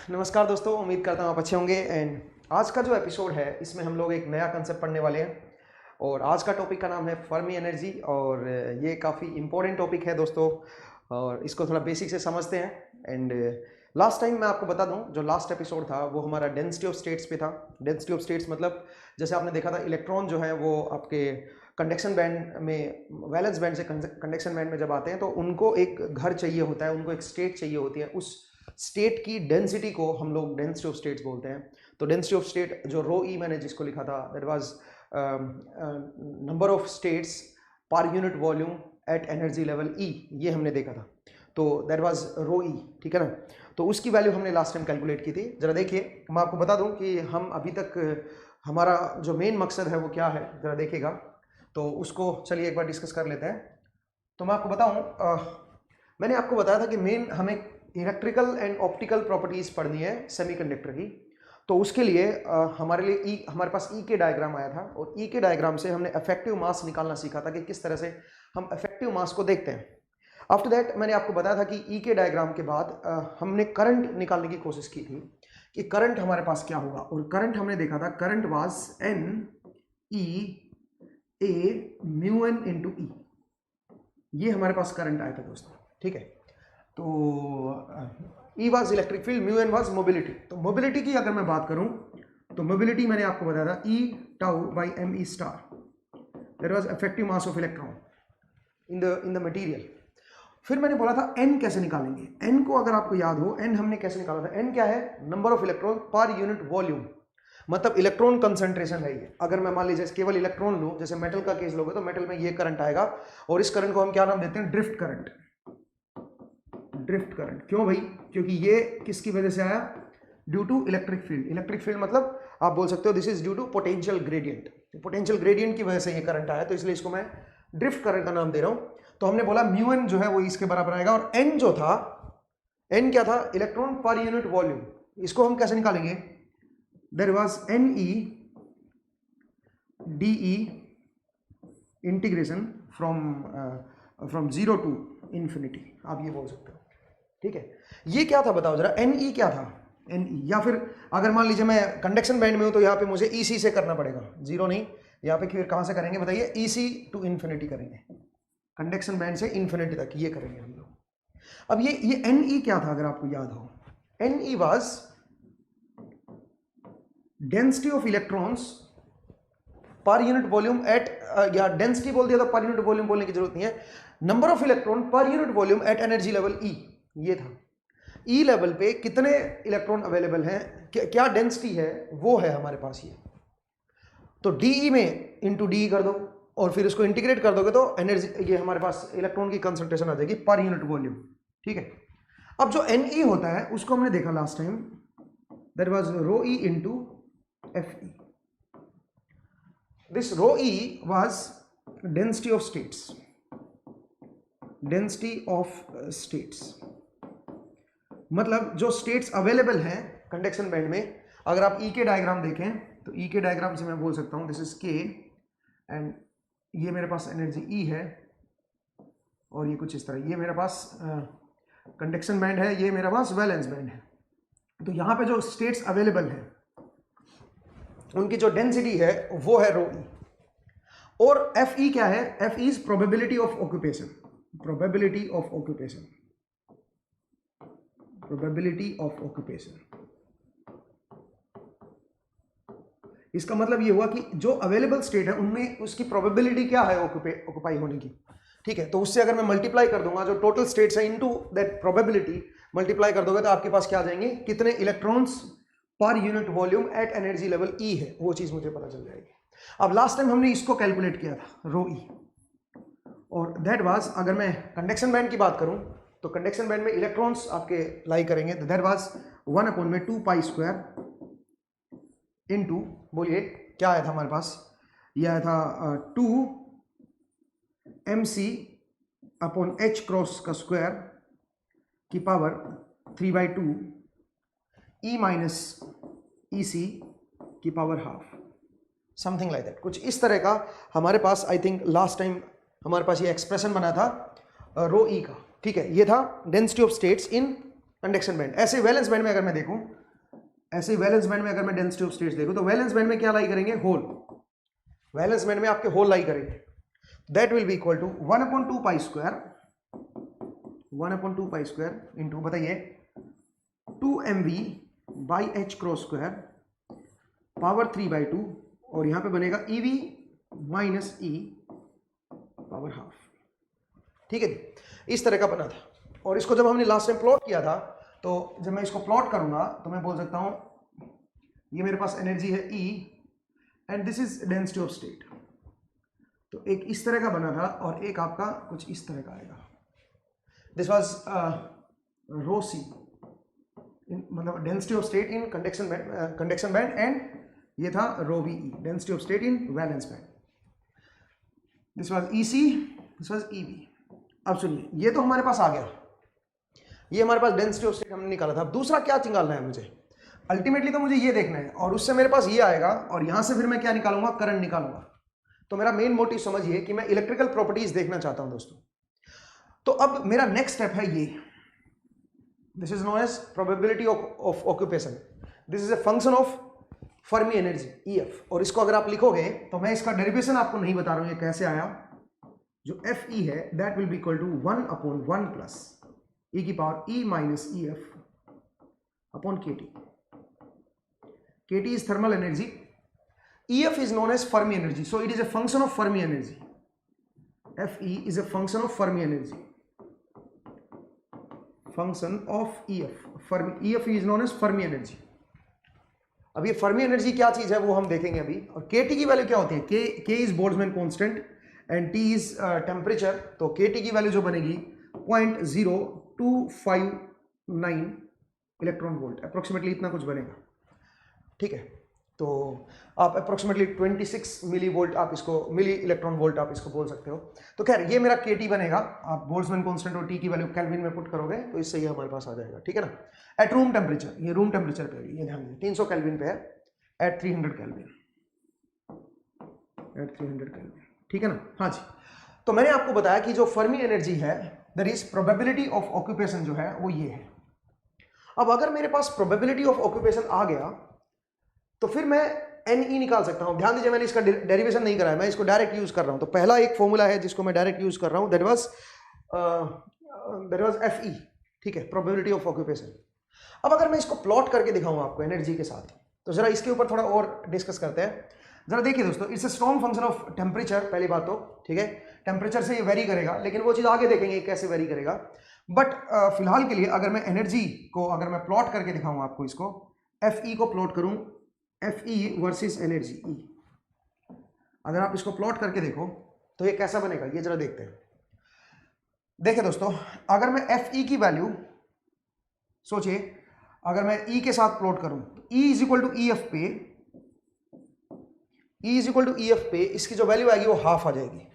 नमस्कार दोस्तों, उम्मीद करता हूँ आप अच्छे होंगे। एंड आज का जो एपिसोड है इसमें हम लोग एक नया कंसेप्ट पढ़ने वाले हैं और आज का टॉपिक का नाम है फर्मी एनर्जी। और ये काफ़ी इंपॉर्टेंट टॉपिक है दोस्तों और इसको थोड़ा बेसिक से समझते हैं। एंड लास्ट टाइम मैं आपको बता दूं, जो लास्ट एपिसोड था वो हमारा डेंसिटी ऑफ स्टेट्स पे था। डेंसिटी ऑफ स्टेट्स मतलब जैसे आपने देखा था इलेक्ट्रॉन जो है वो आपके कंडक्शन बैंड में, वैलेंस बैंड से कंडक्शन बैंड में जब आते हैं तो उनको एक घर चाहिए होता है, उनको एक स्टेट चाहिए होती है। उस स्टेट की डेंसिटी को हम लोग डेंसिटी ऑफ स्टेट्स बोलते हैं। तो डेंसिटी ऑफ स्टेट जो रो ई मैंने जिसको लिखा था, that was number of states per unit volume at energy level E, ये हमने देखा था। तो दैट वाज रो ई, ठीक है ना। तो उसकी वैल्यू हमने लास्ट टाइम कैलकुलेट की थी। जरा देखिए, मैं आपको बता दूं कि हम अभी तक हमारा जो मेन मकसद है वो क्या है, जरा देखिएगा। तो उसको चलिए एक बार डिस्कस कर लेते हैं। तो मैं आपको बताऊं, मैंने आपको बताया था कि मेन हमें इलेक्ट्रिकल एंड ऑप्टिकल प्रॉपर्टीज पढ़नी है सेमीकंडक्टर की। तो उसके लिए हमारे पास ई के डायग्राम आया था और ई के डायग्राम से हमने इफेक्टिव मास निकालना सीखा था कि किस तरह से हम इफेक्टिव मास को देखते हैं। आफ्टर दैट मैंने आपको बताया था कि ई के डायग्राम के बाद हमने करंट निकालने की कोशिश की थी कि करंट हमारे पास क्या होगा। और करंट हमने देखा था, current was N E A mu N into E, ये हमारे पास करंट आया था दोस्तों, ठीक है। तो E was electric field, mu n was mobility. तो मोबिलिटी की अगर मैं बात करूं तो मोबिलिटी मैंने आपको बताया था E tau by m E star, that was effective mass of electron in the material. फिर मैंने बोला था एन कैसे निकालेंगे। एन को अगर आपको याद हो, एन हमने कैसे निकाला था। एन क्या है? Number of electron per unit volume, मतलब इलेक्ट्रॉन कंसंट्रेशन है ये। अगर मैं मान लीजिए केवल इलेक्ट्रॉन लूं, जैसे मेटल का केस लोगे तो मेटल में ये करंट आएगा और इस करंट को हम क्या नाम देते हैं? Drift current. ड्रिफ्ट करंट क्यों भाई? क्योंकि ये किसकी वजह से आया? Due to electric field. Electric field मतलब आप बोल सकते हो this is due to potential gradient. Potential gradient की वजह से ये करंट आया, तो इसलिए इसको मैं ड्रिफ्ट करंट का नाम दे रहा हूं। तो हमने बोला म्यू एन जो है वो इसके बराबर आएगा। और एन जो था, एन क्या था? Electron per unit volume. इसको हम कैसे निकालेंगे? There was N E D E integration from zero to infinity, आप ये बोल सकते हो, ठीक है। ये क्या था बताओ जरा, एन ई क्या था? एन ई, या फिर अगर मान लीजिए मैं कंडक्शन बैंड में हूं तो यहाँ पे मुझे ई सी से करना पड़ेगा, जीरो नहीं। यहाँ पे फिर कहां से करेंगे बताइए? ई सी टू इन्फिनिटी करेंगे, कंडक्शन बैंड से इन्फिनिटी तक ये करेंगे हम लोग। अब ये एन ई क्या था अगर आपको याद हो? N E was density of electrons per unit volume at, या डेंसिटी बोल दिया तो पर यूनिट वॉल्यूम बोलने की जरूरत नहीं है। Number of electron per unit volume at energy level E, ये था। ई लेवल पे कितने इलेक्ट्रॉन अवेलेबल हैं, क्या डेंसिटी है, वो है हमारे पास ये। तो डीई में इंटू डी कर दो और फिर इसको इंटीग्रेट कर दोगे तो एनर्जी, ये हमारे पास इलेक्ट्रॉन की कंसंट्रेशन आ जाएगी पर यूनिट वॉल्यूम, ठीक है। अब जो एन ई होता है उसको हमने देखा last time, that was rho E into F E. This rho E was density of states. Density of states मतलब जो states अवेलेबल हैं कंडक्शन बैंड में। अगर आप E के डायग्राम देखें तो E के डायग्राम से मैं बोल सकता हूं दिस इज K एंड ये मेरे पास एनर्जी E है और ये कुछ इस तरह, ये मेरे पास कंडक्शन बैंड है, ये मेरे पास वैलेंस बैंड है। तो यहां पे जो स्टेट्स अवेलेबल हैं उनकी जो डेंसिटी है वो है रो ई। और एफ ई क्या है? F E is probability of occupation. Probability of occupation, probability of occupation. इसका मतलब ये हुआ कि जो अवेलेबल स्टेट है उनमें उसकी प्रोबेबिलिटी क्या है ऑक्यूपाई होने की, ठीक है। तो उससे अगर मैं मल्टीप्लाई कर दूंगा जो टोटल स्टेट्स है इनटू दैट प्रोबेबिलिटी, मल्टीप्लाई कर दोगे तो आपके पास क्या आ जाएंगे? कितने electrons per unit volume at energy level E है, वो चीज मुझे पता चल जाएगी। अब लास्ट टाइम हमने इसको कैलकुलेट किया था रो ई, और दैट वाज, अगर मैं कंडक्शन बैंड की बात करूं तो कंडक्शन बैंड में इलेक्ट्रॉन्स आपके लाई करेंगे, तो that was 1/2 pi square into, बोलिए क्या आया था हमारे पास? ये आया था 2 mc अपॉन h क्रॉस का स्क्वायर की पावर 3/2 E माइनस ई सी की power half, something like that. कुछ इस तरह का हमारे पास, आई थिंक लास्ट टाइम हमारे पास ये एक्सप्रेशन बना था रो ई का, ठीक है। ये था density of states in conduction band. ऐसे वैलेंस बैंड में अगर मैं देखूं ऐसे वैलेंस बैंड में अगर मैं डेंसिटी ऑफ स्टेट्स देखूं तो वैलेंस बैंड में क्या लाई करेंगे, होल। वैलेंस बैंड में आपके होल लाई करेंगे, that will be equal to 1/2 pi square, 1/2 pi square into बताइए 2mv by H cross square power 3/2 और यहां पे बनेगा ev minus E power half. ठीक है, इस तरह का बना था। और इसको जब हमने लास्ट टाइम प्लॉट किया था तो जब मैं इसको प्लॉट करूंगा तो मैं बोल सकता हूं ये मेरे पास एनर्जी है E and this is density of state. तो एक इस तरह का बना था और एक आपका कुछ इस तरह का आएगा। दिस वाज रो सी, मतलब density of state in conduction band and ये था rho V E, density of state in valence band. This was E C, this was E B. अब सुनिए, ये तो हमारे पास आ गया, ये हमारे पास डेंसिटी ऑफ स्टेट हमने निकाला था। अब दूसरा क्या निकालना है मुझे, अल्टीमेटली तो मुझे ये देखना है और उससे मेरे पास ये आएगा और यहां से फिर मैं क्या निकालूंगा, करंट निकालूंगा। तो मेरा मेन मोटिव समझिए कि मैं इलेक्ट्रिकल प्रॉपर्टीज देखना चाहता हूं दोस्तों। तो अब मेरा नेक्स्ट स्टेप है ये, this is known as probability of occupation. This is a function of Fermi energy EF। और इसको अगर आप लिखोगे तो मैं इसका डेरिवेशन आपको नहीं बता रहा हूं ये कैसे आया। जो FE है that will be equal to 1/1 plus e की power E minus EF upon KT। KT is thermal energy, EF is known as Fermi energy, so it is a function of Fermi energy. FE is a function of Fermi energy, function of EF, Fermi, EF is known as Fermi energy. अब ये Fermi energy क्या चीज है वो हम देखेंगे अभी। और KT की वैल्यू क्या होती है, K is Boltzmann constant and T is temperature. तो KT की वैल्यू जो बनेगी 0.0259 इलेक्ट्रॉन वोल्ट, अप्रोक्सीमेटली इतना कुछ बनेगा। ठीक है, तो आप अप्रोक्सीमेटली 26 मिली वोल्ट आप इसको, मिली इलेक्ट्रॉन वोल्ट आप इसको बोल सकते हो। तो खैर ये मेरा KT बनेगा। आप बोल्ट्जमैन कांस्टेंट और T की वैल्यू केल्विन में पुट करोगे तो इससे ये हमारे पास आ जाएगा। ठीक है ना, एट रूम टेम्परेचर, ये रूम टेम्परेचर पे है, ये ध्यान दें 300 केल्विन पे है, एट 300 केल्विन, एट 300 केल्विन। ठीक है ना, हाँ जी। तो मैंने आपको बताया कि जो फर्मी एनर्जी है that is probability of occupation जो है वो ये है। अब अगर मेरे पास प्रोबेबिलिटी ऑफ ऑक्यूपेशन आ गया तो फिर मैं NE निकाल सकता हूं। ध्यान दीजिए मैंने इसका डेरिवेशन नहीं करा है, मैं इसको डायरेक्ट यूज कर रहा हूं। तो पहला एक फॉर्मूला है जिसको मैं डायरेक्ट यूज कर रहा हूं, दैट वाज FE। ठीक है, प्रोबेबिलिटी ऑफ ऑक्यूपेशन। अब अगर मैं इसको प्लॉट करके दिखाऊं आपको एनर्जी के साथ, तो जरा इसके ऊपर थोड़ा और डिस्कस करते हैं। जरा देखिए दोस्तों, it's a strong function of temperature, पहली बात तो ठीक है, टेम्परेचर से ये वेरी करेगा, लेकिन वो चीज आगे देखेंगे कैसे वेरी करेगा। बट फिलहाल के लिए अगर मैं एनर्जी को अगर मैं प्लॉट करके दिखाऊं आपको, इसको FE को प्लॉट करूं, FE वर्सेस एनर्जी E, अगर आप इसको प्लॉट करके देखो तो ये कैसा बनेगा, ये जरा देखते हैं। देखिए दोस्तों, अगर मैं FE की वैल्यू सोचिए, अगर मैं E के साथ प्लॉट करूं तो E is equal to EF पे, E is equal to EF पे इसकी जो वैल्यू आएगी वो हाफ आ जाएगी।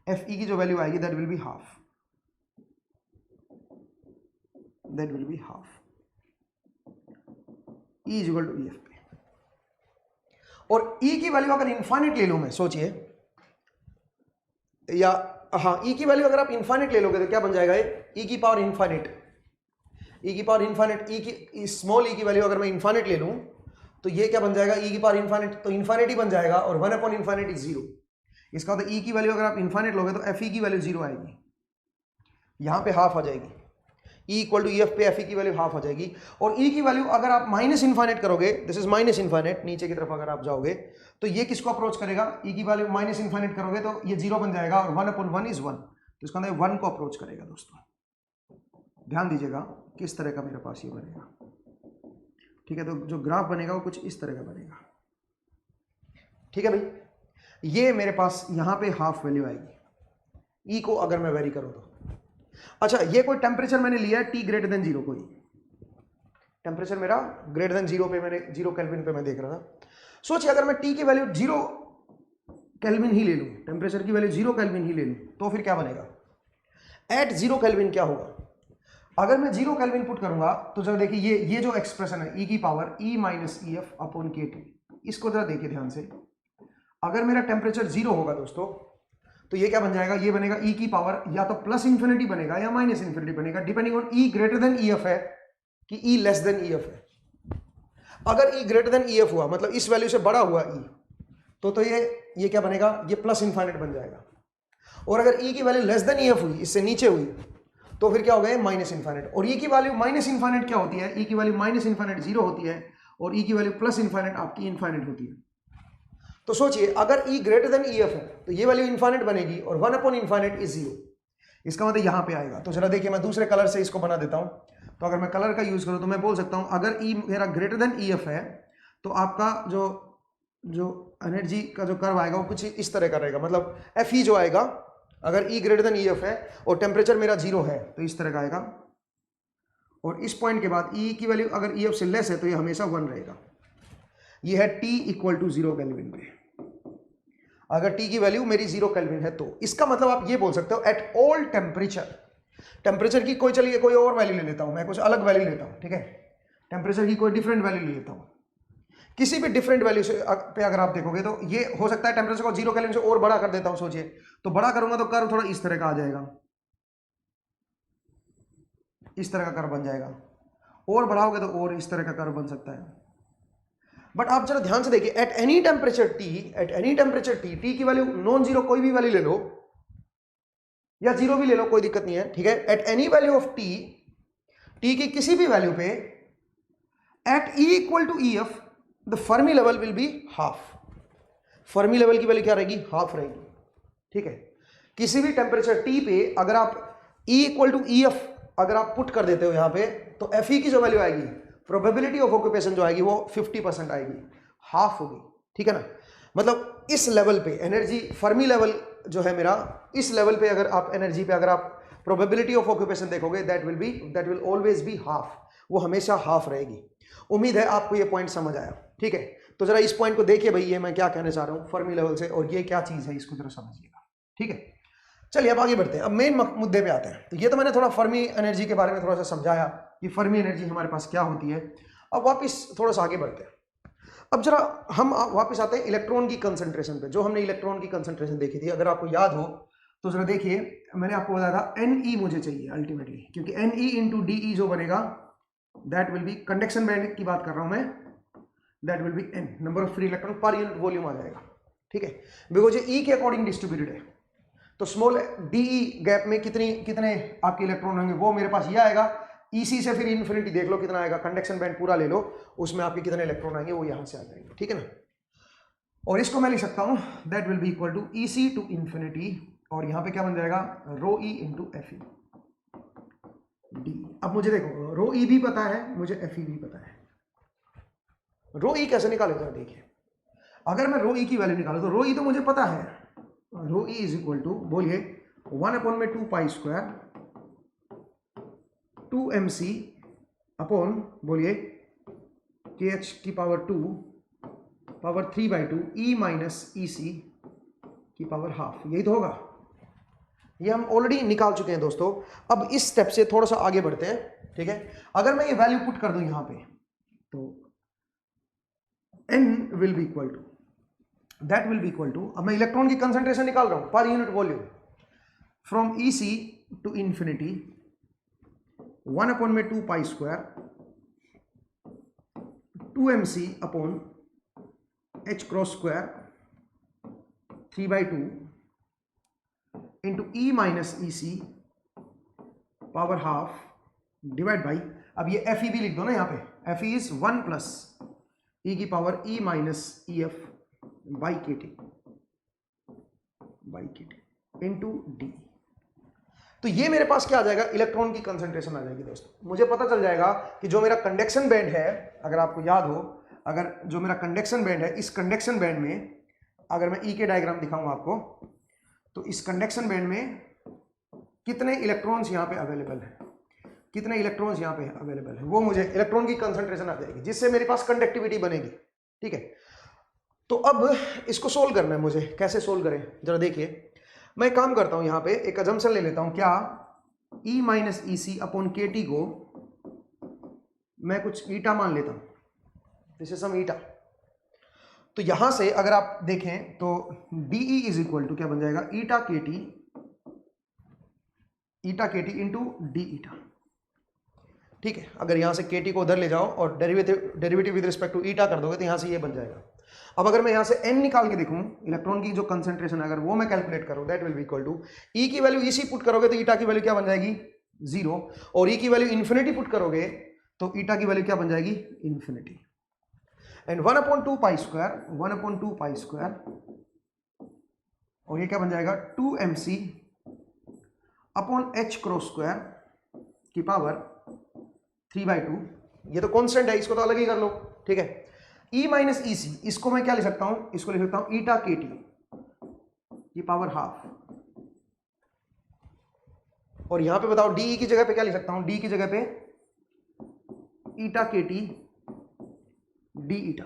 FE की जो वैल्यू आएगी that will be half, that will be half, E is equal to EF पे। और E की वैल्यू अगर इनफाइनाइट ले लूं मैं, सोचिए, या हाँ E की वैल्यू अगर आप इनफाइनाइट ले लोगे तो क्या बन जाएगा ये, E की पावर इनफाइनाइट, E की पावर इनफाइनाइट, E की स्मॉल e की वैल्यू अगर मैं इनफाइनाइट ले लूं तो ये क्या बन जाएगा, E की पावर इनफाइनाइट, तो इनफाइनाइट ही बन जाएगा और 1/इनफाइनाइट इज 0। इसका मतलब E की वैल्यू अगर आप इनफाइनाइट लोगे तो FE की वैल्यू 0 आएगी, यहां पे हाफ आ जाएगी। E इक्वल टू EF पे FE की वैल्यू हाफ आ जाएगी। और E की वैल्यू अगर आप माइनस इनफाइनाइट करोगे, दिस इज माइनस इनफाइनाइट, नीचे की तरफ अगर आप जाओगे तो ये किसको अप्रोच करेगा, E की वैल्यू माइनस इनफाइनाइट करोगे तो ये 0 बन जाएगा और 1/1 इज 1, तो इसका मतलब 1 को अप्रोच करेगा। दोस्तों ध्यान दीजिएगा किस तरह का मेरे पास ये बनेगा। ठीक है, तो जो ग्राफ बनेगा वो कुछ इस तरह का बनेगा। ठीक है भाई, ये मेरे पास यहां पे हाफ वैल्यू आएगी E को अगर मैं वेरी करूं तो। अच्छा, ये कोई टेम्परेचर मैंने लिया है T ग्रेटर देन 0, कोई टेम्परेचर मेरा ग्रेटर देन 0 पे, मैंने 0 केल्विन पे मैं देख रहा था। सोचिए अगर मैं T की वैल्यू 0 केल्विन ही ले लूं, टेम्परेचर की वैल्यू 0 केल्विन ही ले लूं, तो फिर क्या बनेगा, एट 0 केल्विन क्या होगा। अगर मैं 0 केल्विन पुट करूंगा तो जरा देखिए ये जो एक्सप्रेशन है E की power E minus EF upon KT, इसको जरा देखिए ध्यान से। अगर मेरा टेम्परेचर 0 होगा दोस्तों तो ये क्या बन जाएगा, ये बनेगा E की पावर या तो प्लस इंफिनिटी बनेगा या माइनस इंफिनिटी बनेगा, depending on E greater than EF है कि E लेस देन EF है। अगर ई ग्रेटर देन ई एफ हुआ, मतलब इस वैल्यू से बड़ा हुआ ई, तो ये क्या बनेगा, ये प्लस इन्फाइनेट बन जाएगा। और अगर ई की value less than E F हुई, इससे नीचे हुई, तो फिर क्या हो गया, माइनस इन्फाइनेट। और ई की वैल्यू माइनस इन्फाइनेट क्या होती है, ई की वैल्यू माइनस इन्फाइनेट 0 होती है, और ई की वैल्यू प्लस इन्फाइनेट आपकी इन्फाइनेट होती है। तो सोचिए, अगर ई ग्रेटर देन ई एफ है तो ये वैल्यू इन्फाइनेट बनेगी, और 1 अपॉन इन्फाइनेट इज 0। इसका मतलब यहां पे आएगा। तो जरा देखिए, मैं दूसरे कलर से इसको बना देता हूं। तो अगर मैं कलर का यूज करूं तो मैं बोल सकता हूं, अगर ई मेरा ग्रेटर देन ई एफ है तो आपका जो एनर्जी का जो कर्व आएगा वो कुछ इस तरह का रहेगा। मतलब एफ ई जो आएगा, अगर ई ग्रेटर देन ई एफ है और टेम्परेचर मेरा 0 है तो इस तरह का आएगा। और इस पॉइंट के बाद ई की वैल्यू अगर ई एफ से लेस है तो ये हमेशा 1 रहेगा। ये है टी इक्वल टू 0 केल्विन पे। अगर टी की वैल्यू मेरी 0 केल्विन है तो इसका मतलब आप ये बोल सकते हो, एट ऑल टेम्परेचर की कोई और वैल्यू ले लेता हूं, मैं कुछ अलग वैल्यू लेता हूं, ठीक है, टेम्परेचर की कोई डिफरेंट वैल्यू ले लेता हूं। किसी भी डिफरेंट वैल्यू से पे अगर आप देखोगे तो ये हो सकता है टेम्परेचर को 0 केल्विन से और बड़ा कर देता हूं। सोचिए, तो बड़ा करूंगा तो कर्व थोड़ा इस तरह का आ जाएगा, इस तरह का कर्व बन जाएगा। और बढ़ाओगे तो और इस तरह का कर्व बन सकता है। बट आप जरा ध्यान से देखिए, at any temperature T, T की वैल्यू नॉन जीरो कोई भी वैल्यू ले लो या 0 भी ले लो, कोई दिक्कत नहीं है, ठीक है। At any value of T, T की किसी भी वैल्यू पे, at E equal to E F, the Fermi level will be half. Fermi level की वैल्यू क्या रहेगी, हाफ रहेगी, ठीक है। किसी भी टेम्परेचर टी पे अगर आप E equal to E F अगर आप पुट कर देते हो यहां पे, तो एफ ई की जो वैल्यू आएगी, प्रोबेबिलिटी ऑफ ऑक्यूपेशन जो आएगी वो 50% आएगी, हाफ होगी, ठीक है ना। मतलब इस लेवल पे एनर्जी, फर्मी लेवल जो है मेरा, इस लेवल पे अगर आप एनर्जी पे अगर आप प्रोबेबिलिटी ऑफ ऑक्यूपेशन देखोगे, that will always be half, वो हमेशा हाफ रहेगी। उम्मीद है आपको ये पॉइंट समझ आया, ठीक है। तो जरा इस पॉइंट को देखिए भाई, ये मैं क्या कहने चाह रहा हूँ फर्मी लेवल से, और ये क्या चीज है इसको जरा समझिएगा, ठीक है। चलिए अब आगे बढ़ते हैं, अब मेन मुद्दे पे आते हैं। तो ये तो मैंने थोड़ा फर्मी एनर्जी के बारे में थोड़ा सा समझाया कि फर्मी एनर्जी हमारे पास क्या होती है। अब वापस थोड़ा सा आगे बढ़ते हैं। अब जरा हम वापस आते हैं इलेक्ट्रॉन की कंसंट्रेशन पे। जो हमने इलेक्ट्रॉन की कंसंट्रेशन देखी थी, अगर आपको याद हो तो जरा देखिए, मैंने आपको बताया था NE मुझे चाहिए अल्टीमेटली, क्योंकि NE इंटू DE जो बनेगा, that will be, conduction band की बात कर रहा हूं मैं, that will be N, number of free electron per unit volume आ जाएगा, ठीक है। बिकॉज ये E के अकॉर्डिंग डिस्ट्रीब्यूटेड है, तो स्मॉल DE गैप में कितने आपके इलेक्ट्रॉन होंगे, वो मेरे पास ये आएगा। EC से फिर इन्फिनिटी देख लो कितना आएगा, कंडक्शन बैंड पूरा ले लो, उसमें आपके कितने इलेक्ट्रॉन आएंगे वो यहां से आ जाएंगे, ठीक है ना। और इसको मैं लिख सकता हूं, that will be equal to EC to infinity, और यहां पे क्या बन जाएगा, rho E into FE D। अब मुझे देखो, रो E भी पता है मुझे, FE भी पता है। रो E कैसे निकाले जरा देखिए, अगर मैं रो E की वैल्यू निकालू तो रो E तो मुझे पता है, रो E इज इक्वल टू, बोलिए, 1 अपॉन में 2 पाई स्क्वायर 2 MC अपॉन, बोलिए, KH की power 2 power 3/2 E minus EC की पावर हाफ, यही तो होगा। ये हम ऑलरेडी निकाल चुके हैं दोस्तों। अब इस स्टेप से थोड़ा सा आगे बढ़ते हैं, ठीक है। अगर मैं ये वैल्यू पुट कर दूं यहां पे, तो N will be equal to, that will be equal to, अब मैं इलेक्ट्रॉन की कंसंट्रेशन निकाल रहा हूं per unit volume, from EC to infinity 1 upon में 2 pi square 2 MC upon H cross square 3/2 into E minus EC power half divide by, अब ये FE भी लिख दो ना यहाँ पे, FE इज 1 प्लस E की power E minus EF by KT into D। तो ये मेरे पास क्या आ जाएगा, इलेक्ट्रॉन की कंसंट्रेशन आ जाएगी दोस्तों। मुझे पता चल जाएगा कि जो मेरा कंडक्शन बैंड है, अगर आपको याद हो, अगर जो मेरा कंडक्शन बैंड है, इस कंडक्शन बैंड में अगर मैं E के डायग्राम दिखाऊं आपको, तो इस कंडक्शन बैंड में कितने इलेक्ट्रॉन्स यहाँ पे अवेलेबल है, कितने इलेक्ट्रॉन्स यहाँ पे अवेलेबल है, वो मुझे इलेक्ट्रॉन की कंसंट्रेशन आ जाएगी, जिससे मेरे पास कंडक्टिविटी बनेगी, ठीक है। तो अब इसको सोल्व करना है मुझे, कैसे सोल्व करें जरा देखिए। मैं काम करता हूं, यहां पे एक अजम्पशन ले लेता हूं, क्या, E minus EC upon KT को मैं कुछ ईटा मान लेता हूं, दिस इज सम ईटा। तो यहां से अगर आप देखें तो DE इज इक्वल टू क्या बन जाएगा, ईटा KT इंटू D ईटा। ठीक है, अगर यहाँ से के टी को उधर ले जाओ और डेरिवेटिव विद रिस्पेक्ट टू ईटा कर दोगे तो यहाँ से ये बन जाएगा। अब अगर मैं यहाँ से n निकाल के देखूँ, इलेक्ट्रॉन की जो कंसंट्रेशन है अगर वो मैं कैलकुलेट करूँ, that will be equal to E की वैल्यू इसी पुट करोगे तो ईटा की वैल्यू क्या बन जाएगी 0, और ई की वैल्यू इन्फिनिटी पुट करोगे तो ईटा की वैल्यू क्या बन जाएगी इन्फिनिटी। एंड 1/2 पाई स्क्वायर और ये क्या बन जाएगा 2mc upon h cross square की पावर 3/2। ये तो कांस्टेंट है, इसको तो अलग ही कर लो, ठीक है। E माइनस ई सी, इसको मैं क्या लिख सकता हूं, इसको लिख सकता हूं ईटा के टी की पावर हाफ, और यहां पे बताओ डी की जगह पे क्या लिख सकता हूं, डी की जगह पे ईटा के टी डी ईटा,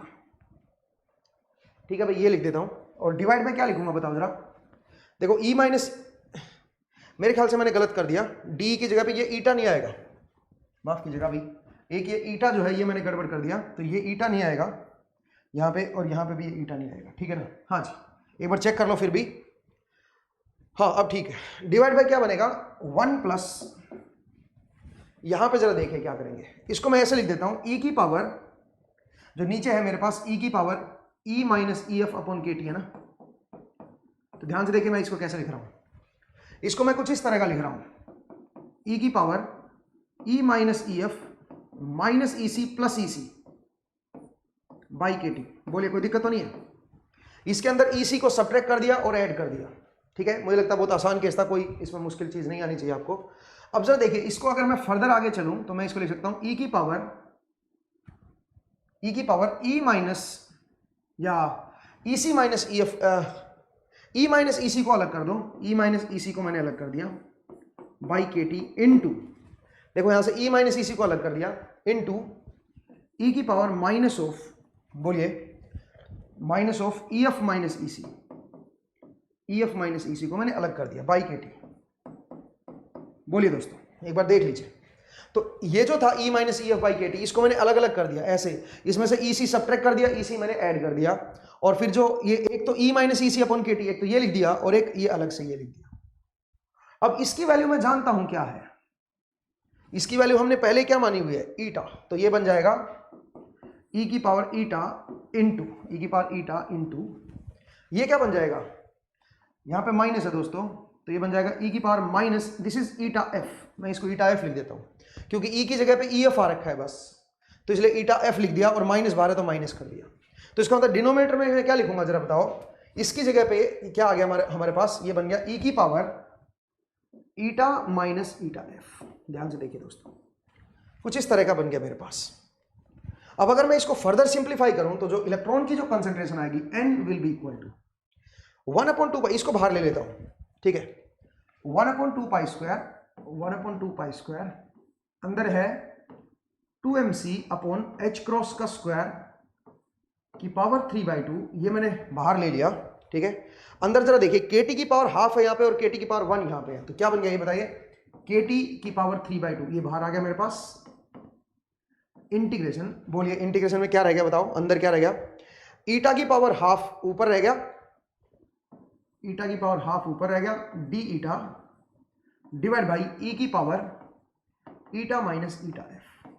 ठीक है भाई, ये लिख देता हूं। और डिवाइड में क्या लिखूंगा बताओ जरा, देखो E माइनस, मेरे ख्याल से मैंने गलत कर दिया, डी की जगह पे ये ईटा नहीं आएगा, माफ कीजिएगा भाई, एक ये ईटा जो है ये मैंने गड़बड़ कर दिया, तो ये ईटा नहीं आएगा यहाँ पे, और यहाँ पे भी ये ईटा नहीं आएगा, ठीक है ना। हाँ जी, एक बार चेक कर लो फिर भी, हाँ अब ठीक है। डिवाइड बाय क्या बनेगा 1 प्लस, यहाँ पे जरा देखें क्या करेंगे, इसको मैं ऐसे लिख देता हूँ ई की पावर, जो नीचे है मेरे पास ई की power E minus E F upon K T है ना, तो ध्यान से देखिए मैं इसको कैसे लिख रहा हूँ, इसको मैं कुछ इस तरह का लिख रहा हूँ, ई की power E minus E F minus E C plus E C by K T. बोलिए कोई दिक्कत तो नहीं है, इसके अंदर ई सी को सब्ट्रैक्ट कर दिया और ऐड कर दिया, ठीक है। मुझे लगता है बहुत आसान केस था, कोई इसमें मुश्किल चीज नहीं आनी चाहिए आपको। अब जरा देखिए इसको अगर मैं फर्दर आगे चलूं तो मैं इसको लिख सकता हूं ई की पावर ई माइनस या ई सी माइनस ई एफ, ई माइनस ई सी को अलग कर दो, ई माइनस ई सी को मैंने अलग कर दिया बाई के टी इंटू, देखो यहां से ई माइनस ई सी को अलग कर दिया इंटू ई की पावर माइनस ऑफ, बोलिए minus of E F minus E C, E F minus E C को मैंने अलग कर दिया बाई के टी। बोलिए दोस्तों एक बार देख लीजिए, तो ये जो था ई minus E F by K T, इसको मैंने अलग अलग कर दिया ऐसे, इसमें से ई सी सब्ट्रैक्ट कर दिया, ई सी मैंने ऐड कर दिया, और फिर जो ये एक तो ई माइनस ई सी अपॉन के टी, एक तो ये लिख दिया और एक ये अलग से ये लिख दिया। अब इसकी वैल्यू मैं जानता हूं क्या है, इसकी वैल्यू हमने पहले क्या मानी हुई है ईटा, तो ये बन जाएगा ई की पावर ईटा इंटू ई की पावर ईटा इंटू, ये क्या बन जाएगा, यहां पे माइनस है दोस्तों, तो ये बन जाएगा ई की power minus, this is eta F, मैं इसको ईटा एफ लिख देता हूं क्योंकि ई की जगह पे ई एफ आ रखा है बस, तो इसलिए ईटा एफ लिख दिया, और माइनस बाहर है तो माइनस कर दिया। तो इसका मतलब डिनोमिनेटर में मैं क्या लिखूंगा जरा बताओ, इसकी जगह पे क्या आ गया हमारे पास, ये बन गया ई की पावर ईटा माइनस ईटा एफ। ध्यान से देखिए दोस्तों, कुछ इस तरह का बन गया मेरे पास। अब अगर मैं इसको फर्दर सिंप्लीफाई करूं तो जो इलेक्ट्रॉन की जो कंसंट्रेशन आएगी n will be equal to 1/2, इसको बाहर ले लेता हूं, ठीक है, 1/2 पाई स्क्वायर अंदर है 2mc अपॉन h क्रॉस का स्क्वायर की पावर 3/2, ये मैंने बाहर ले लिया, ठीक है। अंदर जरा देखिए केटी की पावर हाफ है यहाँ पे और केटी की पावर 1 यहाँ पे है, तो क्या बन गया ये बताइए, केटी की पावर 3/2, ये बाहर आ गया मेरे पास, इंटीग्रेशन, बोलिए इंटीग्रेशन में क्या रह गया बताओ, अंदर क्या रह गया, ईटा की पावर हाफ ऊपर रह गया, ईटा की पावर हाफ ऊपर रह गया D eta divide by E की पावर ईटा माइनस ईटा एफ,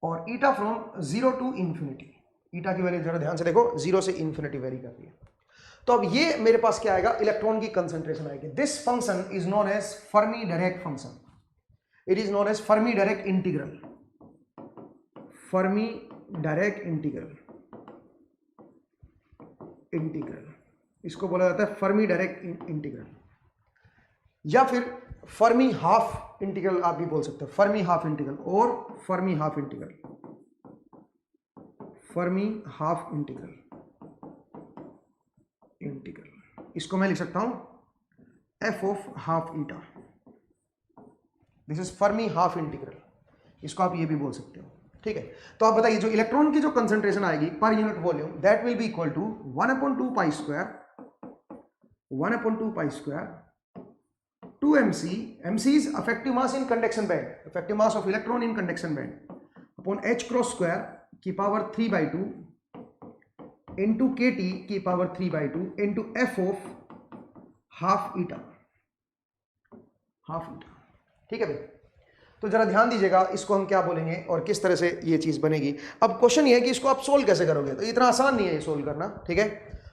और ईटा फ्रॉम 0 टू इंफिनिटी, ईटा की वैल्यू जरा ध्यान से देखो 0 से इंफिनिटी वेरी कर रही है। तो अब ये मेरे पास क्या आएगा, इलेक्ट्रॉन की कंसंट्रेशन आएगी। This function is known as Fermi Dirac function, it is known as Fermi Dirac integral, Fermi Dirac integral, इसको बोला जाता है फर्मी डायरेक्ट इंटीग्रल, या फिर फर्मी हाफ इंटीग्रल आप भी बोल सकते हो, फर्मी हाफ इंटीग्रल और Fermi half integral, Fermi half integral, इसको मैं लिख सकता हूं F of half eta, this is Fermi half integral, इसको आप ये भी बोल सकते हो, ठीक है। तो आप बताइए जो इलेक्ट्रॉन की जो कंसंट्रेशन आएगी per unit volume, that will be equal to 1/2 pi square 2mc, mc is effective mass in conduction band, effective mass of electron in conduction band, upon h cross square की power 3/2 into kt की power 3/2 into f of half eta, ठीक है भाई। तो जरा ध्यान दीजिएगा इसको हम क्या बोलेंगे और किस तरह से ये चीज़ बनेगी। अब क्वेश्चन ये है कि इसको आप सोल्व कैसे करोगे, तो इतना आसान नहीं है ये सोल्व करना, ठीक है।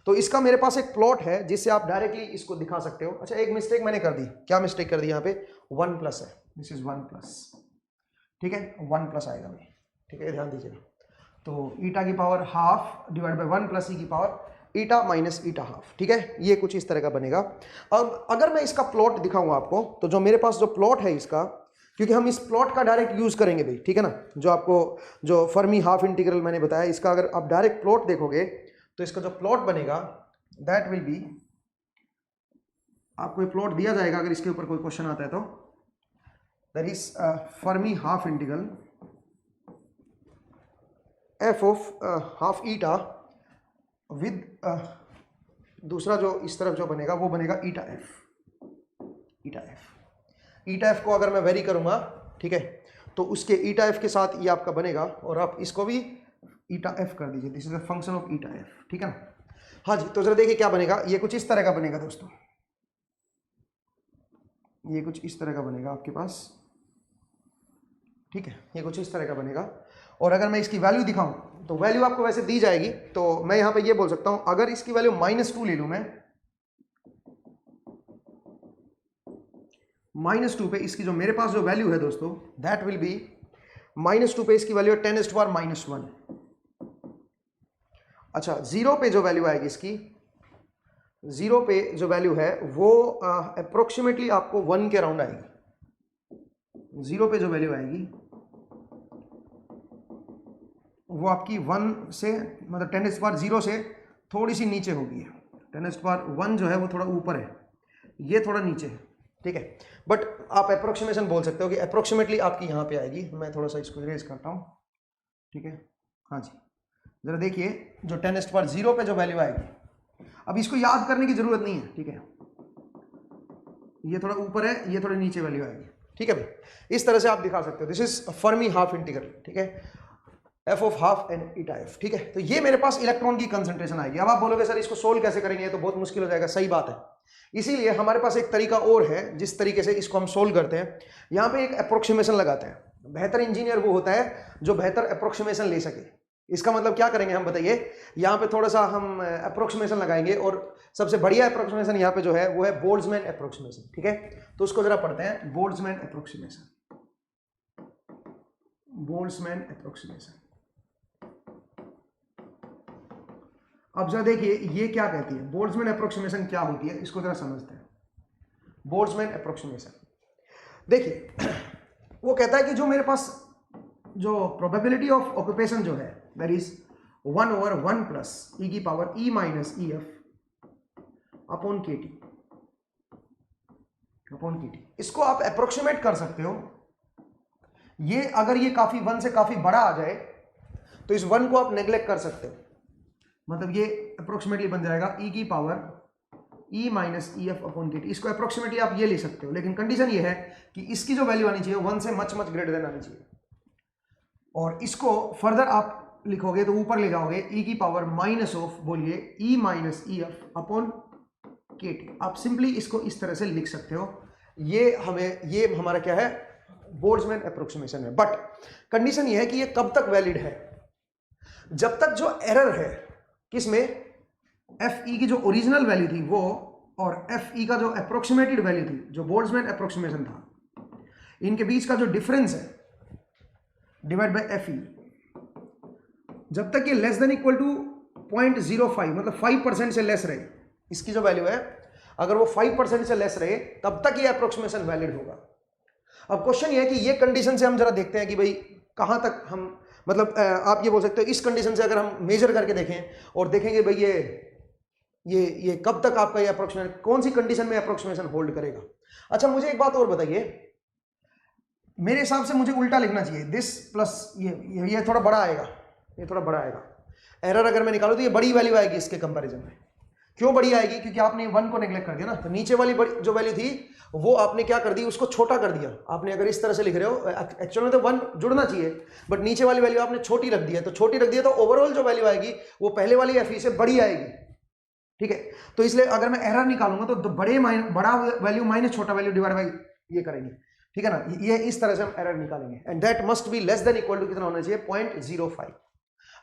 तो इसका मेरे पास एक प्लॉट है जिससे आप डायरेक्टली इसको दिखा सकते हो। अच्छा, एक मिस्टेक मैंने कर दी। क्या मिस्टेक कर दी यहाँ पे? 1 प्लस है, दिस इज 1 प्लस, ठीक है, 1 प्लस आएगा भाई, ठीक है, ध्यान दीजिएगा। तो ईटा की power half divide by 1 plus E की power eta minus eta half, ठीक है, ये कुछ इस तरह का बनेगा। अब अगर मैं इसका प्लॉट दिखाऊंगा आपको, तो जो मेरे पास जो प्लॉट है इसका, क्योंकि हम इस प्लॉट का डायरेक्ट यूज करेंगे भाई, ठीक है ना, जो आपको जो फर्मी हाफ इंटीग्रल मैंने बताया, इसका अगर आप डायरेक्ट प्लॉट देखोगे तो इसका जो प्लॉट बनेगा दैट विल बी, आपको प्लॉट दिया जाएगा अगर इसके ऊपर कोई क्वेश्चन आता है तो, that is Fermi half integral F of half eta with दूसरा जो इस तरफ जो बनेगा वो बनेगा ईटा एफ। ईटा एफ, ईटा एफ को अगर मैं वेरी करूंगा, ठीक है, तो उसके ईटा एफ के साथ ये आपका बनेगा, और आप इसको भी ईटा एफ कर दीजिए, this is a function of eta F, ठीक है ना। हाँ जी, तो जरा देखिए क्या बनेगा, ये कुछ इस तरह का बनेगा दोस्तों, ये कुछ इस तरह का बनेगा आपके पास, ठीक है, ये कुछ इस तरह का बनेगा। और अगर मैं इसकी वैल्यू दिखाऊं तो वैल्यू आपको वैसे दी जाएगी, तो मैं यहां पे ये बोल सकता हूं, अगर इसकी वैल्यू -2 ले लूं मैं, -2 पे इसकी जो मेरे पास जो वैल्यू है दोस्तों, दैट विल बी -2 पे इसकी वैल्यू है 10⁻⁻1। अच्छा, 0 पे जो वैल्यू आएगी इसकी, 0 पे जो वैल्यू है वो अप्रोक्सीमेटली आपको 1 के अराउंड आएगी। 0 पे जो वैल्यू आएगी वो आपकी 1 से, मतलब 10⁻0 से थोड़ी सी नीचे होगी। 10⁻1 जो है वो थोड़ा ऊपर है, ये थोड़ा नीचे है, ठीक है, बट आप अप्रोक्सीमेशन बोल सकते हो कि अप्रोक्सीमेटली आपकी यहाँ पे आएगी। मैं थोड़ा सा इसको इरेज करता हूँ, ठीक है। हाँ जी, जरा देखिए, जो 10⁻0 पे जो वैल्यू आएगी, अब इसको याद करने की जरूरत नहीं है, ठीक है, ये थोड़ा ऊपर है, ये थोड़ी नीचे वैल्यू आएगी, ठीक है भाई। इस तरह से आप दिखा सकते हो, this is Fermi half integral, ठीक है, F of half and eta F, ठीक है। तो ये मेरे पास इलेक्ट्रॉन की कंसंट्रेशन आएगी। अब आप बोलोगे सर इसको सोल्व कैसे करेंगे, तो बहुत मुश्किल हो जाएगा, सही बात है। इसीलिए हमारे पास एक तरीका और है जिस तरीके से इसको हम सोल्व करते हैं। यहाँ पे एक अप्रोक्सीमेशन लगाते हैं। बेहतर इंजीनियर वो होता है जो बेहतर अप्रोक्सीमेशन ले सके। इसका मतलब क्या करेंगे हम, बताइए। यहाँ पे थोड़ा सा हम अप्रोक्सीमेशन लगाएंगे, और सबसे बढ़िया अप्रोक्सीमेशन यहाँ पे जो है वो है बोल्ट्जमैन अप्रोक्सीमेशन, ठीक है। तो उसको जरा पढ़ते हैं, बोल्ट्जमैन अप्रोक्सीमेशन, बोल्ट्जमैन अप्रोक्सीमेशन। अब जरा देखिए ये क्या कहती है, बोल्ट्जमैन अप्रोक्सीमेशन क्या होती है, इसको जरा समझते हैं। बोल्ट्जमैन अप्रोक्सीमेशन, देखिए वो कहता है कि जो मेरे पास जो प्रोबेबिलिटी ऑफ ऑक्यूपेशन जो है, दैट इज 1/1 प्लस ई की power E minus E F upon K T, upon K T. इसको आप अप्रोक्सीमेट कर सकते हो। ये अगर ये काफी 1 से काफी बड़ा आ जाए तो इस 1 को आप नेग्लेक्ट कर सकते हो, मतलब ये अप्रोक्सीमेटली बन जाएगा ई की power E minus E F upon K T. इसको अप्रोक्सीमेटली आप ये ले सकते हो, लेकिन कंडीशन ये है कि इसकी जो वैल्यू आनी चाहिए 1 से मच मच ग्रेटर देन आनी चाहिए। और इसको फर्दर आप लिखोगे तो ऊपर ले जाओगे ई की पावर माइनस ऑफ, बोलिए, ई minus E F upon K T. आप सिंपली इसको इस तरह से लिख सकते हो। ये हमारा क्या है, बोल्ट्जमैन अप्रोक्सीमेशन है। बट कंडीशन ये है कि ये कब तक वैलिड है, जब तक जो एरर है किसमें, एफ ई की जो ओरिजिनल वैल्यू थी वो, और एफ ई का जो अप्रोक्सीमेटेड वैल्यू थी, जो बोल्ट्जमैन अप्रोक्सीमेशन था, इनके बीच का जो डिफरेंस है डिवाइड बाय एफ ई, जब तक ये लेस देन इक्वल टू 0.05, मतलब 5% से लेस रहे, इसकी जो वैल्यू है अगर वो 5% से लेस रहे तब तक ये अप्रोक्सीमेशन वैलिड होगा। अब क्वेश्चन ये है कि ये कंडीशन से हम जरा देखते हैं कि भाई कहां तक हम, मतलब आप ये बोल सकते हो इस कंडीशन से अगर हम मेजर करके देखें और देखेंगे भाई ये कब तक आपका ये अप्रोक्सीमेशन, कौन सी कंडीशन में अप्रोक्सीमेशन होल्ड करेगा। अच्छा, मुझे एक बात और बताइए, मेरे हिसाब से मुझे उल्टा लिखना चाहिए, दिस प्लस ये थोड़ा बड़ा आएगा, ये थोड़ा बड़ा आएगा। एरर अगर मैं निकालूं तो ये बड़ी वैल्यू आएगी इसके कंपैरिजन में। क्यों बड़ी आएगी, क्योंकि आपने 1 को नेग्लेक्ट कर दिया ना, तो नीचे वाली बड़ी जो वैल्यू थी वो आपने क्या कर दी, उसको छोटा कर दिया आपने। अगर इस तरह से लिख रहे हो, एक्चुअल में तो 1 जुड़ना चाहिए, बट नीचे वाली वैल्यू आपने छोटी रख दी है, तो छोटी रख दिया तो ओवरऑल जो वैल्यू आएगी वो पहले वाली एफ ई से बड़ी आएगी, ठीक है। तो इसलिए अगर मैं एरर निकालूंगा तो बड़ा वैल्यू माइनस छोटा वैल्यू डिवाइड बाई ये करेंगे। ठीक है ना, ये इस तरह से हम एरर निकालेंगे and that must be less than equal to कितना होना चाहिए 0.05।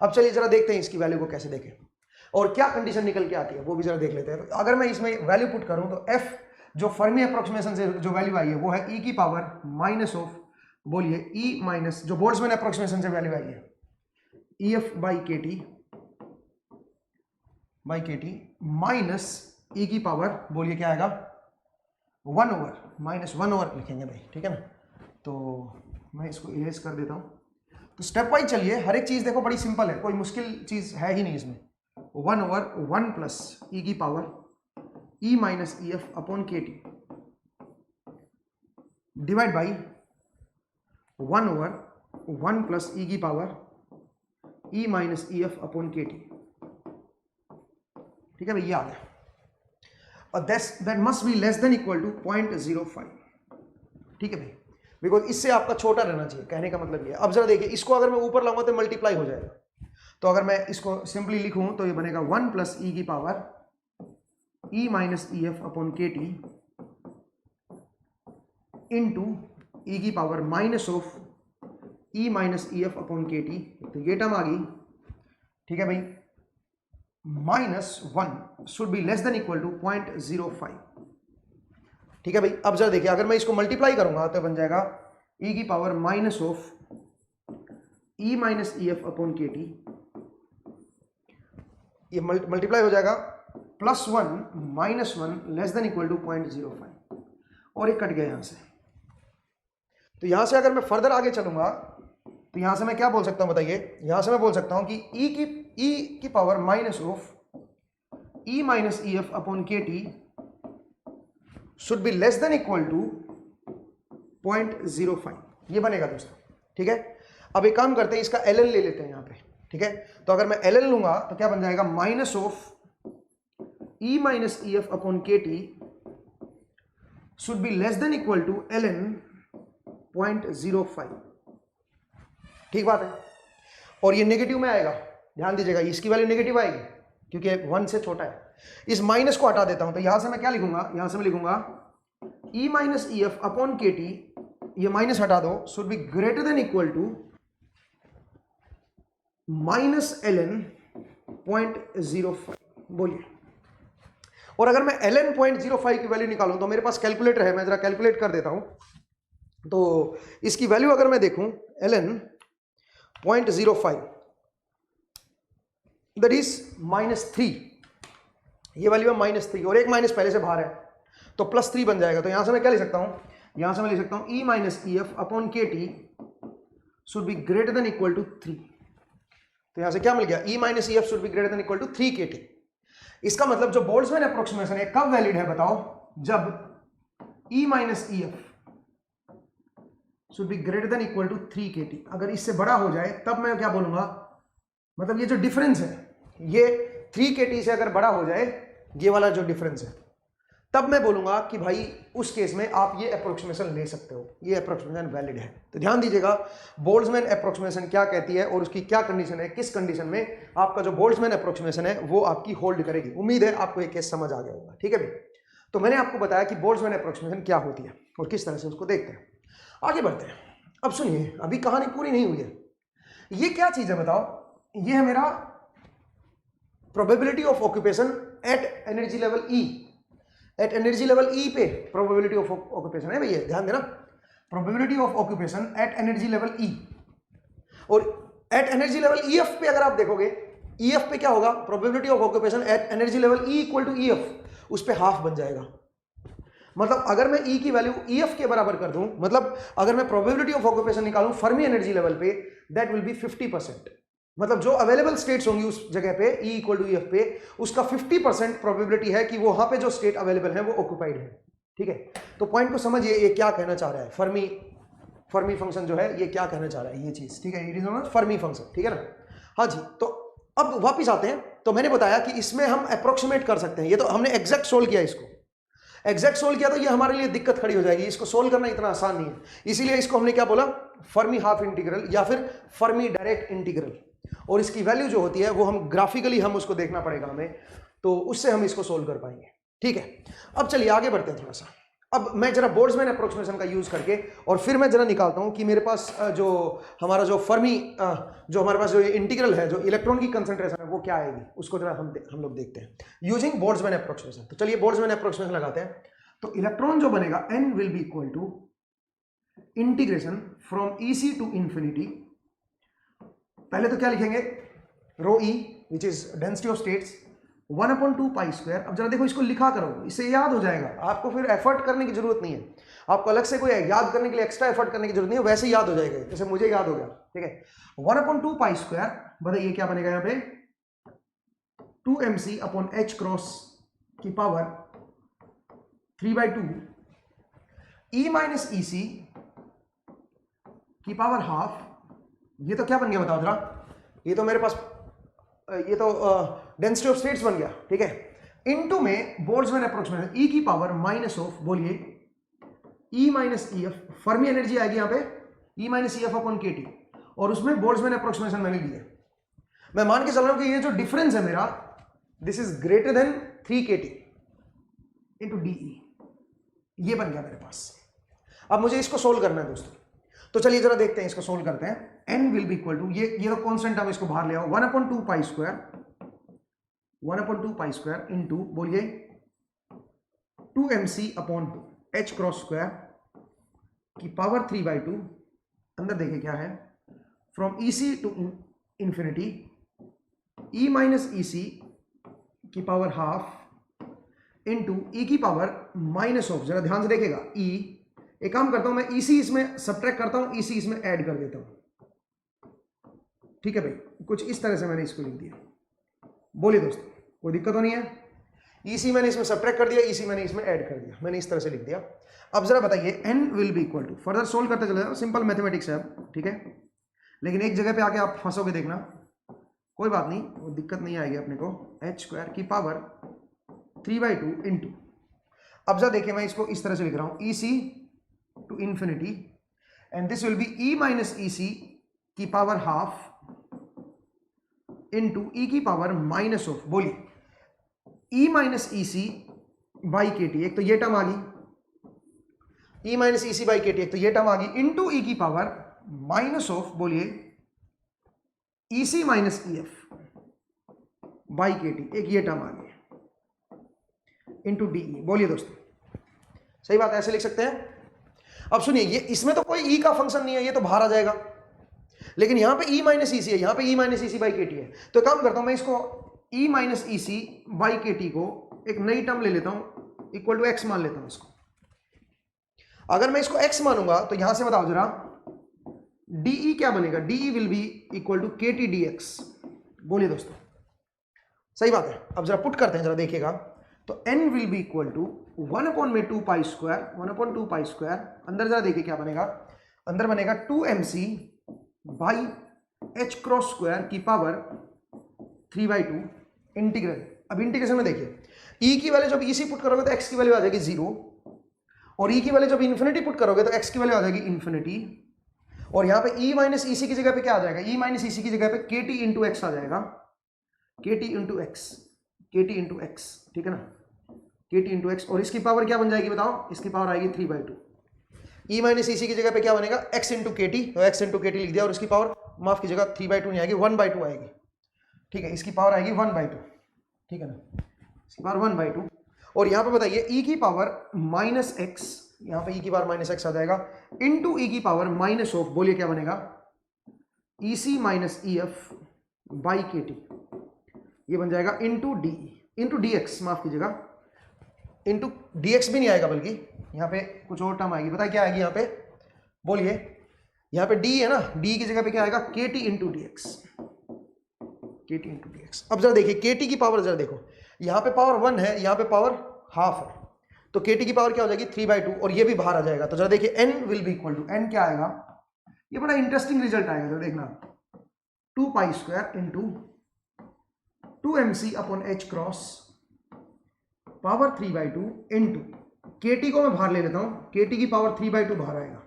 अब चलिए जरा देखते हैं इसकी वैल्यू को कैसे देखें और क्या कंडीशन निकल के आती है वो भी जरा देख लेते हैं। तो अगर मैं इसमें वैल्यू पुट करूं तो एफ जो फर्मी अप्रोक्सीमेशन से जो वैल्यू आई है वो है ई की पावर माइनस ऑफ, बोलिए ई माइनस जो बोल्ट्जमैन अप्रोक्सीमेशन से वैल्यू आई है E F by K T minus ई की पावर, बोलिए क्या आएगा 1 ओवर -1 ओवर लिखेंगे भाई, ठीक है ना। तो मैं इसको इरेज कर देता हूँ। तो स्टेप वाइज चलिए, हर एक चीज़ देखो बड़ी सिंपल है, कोई मुश्किल चीज़ है ही नहीं इसमें। 1 ओवर 1 प्लस ई की power E minus E F upon K T divide by 1 over 1 plus E की power E minus E F upon K T, ठीक है भाई, ये आ गया। और that must be less than equal to 0.05, ठीक है भाई, बिकॉज इससे आपका छोटा रहना चाहिए, कहने का मतलब ये। अब जरा देखिए, इसको अगर मैं ऊपर लाऊंगा तो मल्टीप्लाई हो जाएगा। तो अगर मैं इसको सिंपली लिखूं तो ये बनेगा 1 प्लस ई की power E minus E F upon K T into E की power minus of E minus E F upon K T. तो ये टर्म आ गई, ठीक है भाई, -1 should be less than equal to 0.05, ठीक है भाई। अब जरा देखिए, अगर मैं इसको मल्टीप्लाई करूंगा तो बन जाएगा ई की power minus of E minus E F upon K T, ये मल्टीप्लाई हो जाएगा +1 -1 लेस देन इक्वल टू 0.05, और एक कट गया यहां से। तो यहां से अगर मैं फर्दर आगे चलूंगा तो यहां से मैं क्या बोल सकता हूं बताइए, यहां से मैं बोल सकता हूं कि ई की power minus of E minus E F upon K T should be less than equal to 0.05, ये बनेगा दोस्तों, ठीक है। अब एक काम करते हैं, इसका एल ले लेते हैं यहाँ पे, ठीक है। तो अगर मैं एल लूंगा तो क्या बन जाएगा, minus of E minus E F upon K T should be less than equal to ln 0.05, ठीक बात है। और ये नेगेटिव में आएगा, ध्यान दीजिएगा, इसकी वैल्यू नेगेटिव आएगी क्योंकि 1 से छोटा है। इस माइनस को हटा देता हूं, तो यहां से मैं क्या लिखूंगा, यहां से मैं लिखूंगा E minus E F upon K T, ये माइनस हटा दो, should be greater than equal to -ln 0.05, बोलिए। और अगर मैं ln 0.05 की वैल्यू निकालूं तो मेरे पास कैलकुलेटर है, मैं जरा कैलकुलेट कर देता हूं। तो इसकी वैल्यू अगर मैं देखूं ln 0.05 दैट इज -3, ये वैल्यू है -3 और एक माइनस पहले से बाहर है तो +3 बन जाएगा। तो यहां से मैं क्या लिख सकता हूं, यहां से मैं लिख सकता हूं E minus E F upon K T should be greater than equal to 3। तो यहां से क्या मिल गया, E minus E F should be greater than equal to 3 K T. इसका मतलब जो बोल्ट्जमैन अप्रोक्सीमेशन है कब वैलिड है बताओ, जब E minus E F should be greater than equal to 3 K T. अगर इससे बड़ा हो जाए तब मैं क्या बोलूंगा, मतलब ये जो डिफरेंस है ये 3 के टी से अगर बड़ा हो जाए, ये वाला जो डिफरेंस है, तब मैं बोलूंगा कि भाई उस केस में आप ये अप्रोक्सीमेशन ले सकते हो, ये अप्रोक्सीमेशन वैलिड है। तो ध्यान दीजिएगा, बोल्ट्जमैन अप्रोक्सीमेशन क्या कहती है और उसकी क्या कंडीशन है, किस कंडीशन में आपका जो बोल्ट्जमैन अप्रोक्सीमेशन है वो आपकी होल्ड करेगी। उम्मीद है आपको ये केस समझ आ गया होगा, ठीक है भाई। तो मैंने आपको बताया कि बोल्ट्जमैन अप्रोक्सीमेशन क्या होती है और किस तरह से उसको देखते हैं। आगे बढ़ते हैं। अब सुनिए, अभी कहानी पूरी नहीं हुई है। ये क्या चीज है बताओ, ये है मेरा probability of occupation at energy level E. At energy level E पे प्रोबेबिलिटी ऑफ ऑक्यूपेशन है भैया, ध्यान देना, probability of occupation at energy level E. और at energy level E F पे अगर आप देखोगे, ई एफ पे क्या होगा, probability of occupation at energy level E equal to E F, उस पे हाफ बन जाएगा। मतलब अगर मैं ई की वैल्यू ई एफ के बराबर कर दूं, मतलब अगर मैं प्रोबेबिलिटी ऑफ ऑक्यूपेशन निकालूं फर्मी एनर्जी लेवल पे, दैट विल बी 50%। मतलब जो अवेलेबल स्टेट्स होंगी उस जगह पे E equal to E F पे, उसका 50% प्रोबेबिलिटी है कि वो वहां पे जो स्टेट अवेलेबल है वो ऑक्यूपाइड है, ठीक है। तो पॉइंट को समझिए, ये क्या कहना चाह रहा है, फर्मी फंक्शन जो है ये क्या कहना चाह रहा है, ये चीज, ठीक है, it is known as Fermi function, ठीक है ना। हाँ जी, तो अब वापिस आते हैं। तो मैंने बताया कि इसमें हम अप्रोक्सीमेट कर सकते हैं, ये तो हमने एग्जैक्ट सोल्व किया, इसको एग्जैक्ट सोल्व किया तो ये हमारे लिए दिक्कत खड़ी हो जाएगी, इसको सोल्व करना इतना आसान नहीं है। इसीलिए इसको हमने क्या बोला, फर्मी हाफ इंटीग्रल या फिर फर्मी डायरेक्ट इंटीग्रल। और इसकी वैल्यू जो होती है वो हम ग्राफिकली हम उसको देखना पड़ेगा हमें, तो उससे हम इसको सोल्व कर पाएंगे, ठीक है। अब चलिए आगे बढ़ते हैं थोड़ा सा। अब मैं जरा बोल्ट्जमैन अप्रोक्सीमेशन का यूज करके और फिर मैं जरा निकालता हूं कि मेरे पास जो हमारा जो फर्मी जो हमारे पास जो इंटीग्रल है, जो इलेक्ट्रॉन की कंसंट्रेशन है वो क्या आएगी, उसको जरा हम लोग देखते हैं यूजिंग बोल्ट्जमैन अप्रोक्सीमेशन। तो चलिए बोल्ट्जमैन अप्रोक्सीमेशन लगाते हैं। तो इलेक्ट्रॉन जो बनेगा n will be equal to integration from EC to infinity. पहले तो क्या लिखेंगे, rho E which is density of states 1/2 pi square. अब जरा देखो इसको लिखा करो, इससे याद हो जाएगा, आपको फिर एफर्ट करने की जरूरत नहीं है, आपको अलग से कोई याद करने के लिए एक्स्ट्रा एफर्ट करने की जरूरत नहीं है, वैसे ही याद हो जाएगा जैसे मुझे याद हो गया। ठीक है, 1/2 पाई स्क्वायर, बताइए क्या बनेगा यहाँ पे 2mc अपॉन h क्रॉस की पावर 3/2 e माइनस EC की पावर हाफ। ये तो क्या बन गया बताओ जरा, ये तो मेरे पास ये तो डेंसिटी ऑफ स्टेट्स बन गया। ठीक है, इनटू में बोल्ट्जमैन अप्रोक्सीमेशन e की पावर माइनस ऑफ, बोलिए e minus EF, Fermi energy आएगी यहाँ पे e minus EF upon KT, और उसमें बोल्ट्जमैन अप्रोक्सीमेशन मैंने ली है। मैं मान के चल रहा हूं कि ये जो डिफरेंस है मेरा, this is greater than 3 KT into DE, ये बन गया मेरे पास। अब मुझे इसको सोल्व करना है दोस्तों, तो चलिए जरा देखते हैं, इसको सोल्व करते हैं। n will be equal to, ये तो कांस्टेंट, हम इसको बाहर ले आओ, 1/2 pi square, 1/2 pi square into, बोलिए 2mc upon h cross square की पावर 3/2, अंदर देखिए क्या है, from EC to infinity e minus EC की पावर हाफ इंटू e की पावर माइनस ऑफ, जरा ध्यान से देखिएगा e, एक काम करता हूं मैं EC इसमें सब्ट्रैक्ट करता हूं, EC इसमें ऐड कर देता हूं। ठीक है भाई, कुछ इस तरह से मैंने इसको लिख दिया, बोलिए दोस्तों कोई दिक्कत तो नहीं है। EC मैंने इसमें सब्ट्रैक्ट कर दिया, EC मैंने इसमें ऐड कर दिया, मैंने इस तरह से लिख दिया। अब जरा बताइए n will be equal to, further solve करते चले जाओ, सिंपल मैथमेटिक्स है। ठीक है, लेकिन एक जगह पे आके आप फंसोगे, देखना कोई बात नहीं, वो दिक्कत नहीं आएगी अपने को, h स्क्वायर की पावर 3/2 इंटू, अब जरा देखिए मैं इसको इस तरह से लिख रहा हूं, EC to infinity and this will be e minus EC की पावर हाफ इंटू e की पावर माइनस ऑफ, बोलिए e minus EC by KT, एक तो ये टर्म आ गई, e minus EC by KT, एक तो ये टर्म आ गई, इंटू e की पावर माइनस ऑफ, बोलिए EC minus EF by KT, एक ये टर्म आ गई, इंटू DE। बोलिए दोस्तों सही बात है, ऐसे लिख सकते हैं। अब सुनिए, ये इसमें तो कोई e का फंक्शन नहीं है, ये तो बाहर आ जाएगा, लेकिन यहां पे e माइनस EC है, यहां पे e minus EC by KT है। तो काम करता हूं मैं, इसको e minus EC by KT को एक नई टर्म ले लेता हूं, इक्वल टू x मान लेता हूं इसको। अगर मैं इसको x मानूंगा तो यहां से बताओ जरा DE क्या बनेगा, DE will be equal to KT dx। बोलिए दोस्तों सही बात है। अब जरा पुट करते हैं, जरा देखिएगा, तो n will be equal to 1/2 pi square, 1/2 pi square, अंदर जरा देखिए क्या बनेगा, अंदर बनेगा 2mc by h cross square की पावर 3/2 इंटीग्रल। अब इंटीग्रेशन में देखिए e की वैल्यू जब EC पुट करोगे तो x की वैल्यू आ जाएगी 0, और e की वैल्यू जब इन्फिनिटी पुट करोगे तो x की वैल्यू आ जाएगी इन्फिनिटी, और यहाँ पे e माइनस EC की जगह पे क्या आ जाएगा, e माइनस EC की जगह पे KT इंटू एक्स आ जाएगा, KT into x, KT into x, ठीक है ना, KT इंटू एक्स, और इसकी पावर क्या बन जाएगी बताओ, इसकी पावर आएगी 3/2। e माइनस EC की जगह पे क्या बनेगा, x इंटू KT, तो x इंटू KT लिख दिया, और इसकी पावर माफ कीजिएगा 3/2 नहीं आएगी, 1/2 आएगी। ठीक है, इसकी पावर आएगी 1/2, ठीक है ना, इसकी पावर 1/2, और यहाँ पे बताइए e की पावर माइनस x, यहाँ पे e की पावर माइनस x आ जाएगा, इंटू e की पावर माइनस ऑफ, बोलिए क्या बनेगा, EC minus EF by KT, ये बन जाएगा इंटू DE इंटू DX, माफ कीजिएगा इंटू DX भी नहीं आएगा, बल्कि यहाँ पे कुछ और टर्म आएगी, बताइए क्या आएगी यहाँ पे, बोलिए यहाँ पे D है ना, D की जगह पे क्या आएगा, KT into DX, KT into DX। अब जरा देखिए KT की पावर जरा देखो, यहाँ पे पावर 1 है, यहाँ पे पावर हाफ है, तो KT की पावर क्या हो जाएगी 3/2, और ये भी बाहर आ जाएगा। तो जरा देखिए n will be equal to, n क्या आएगा, ये बड़ा इंटरेस्टिंग रिजल्ट आएगा, जरा देखना 2 pi square into 2mc upon h cross power 3/2 into KT को मैं बाहर ले लेता हूं, KT की पावर 3/2 बाहर आएगा,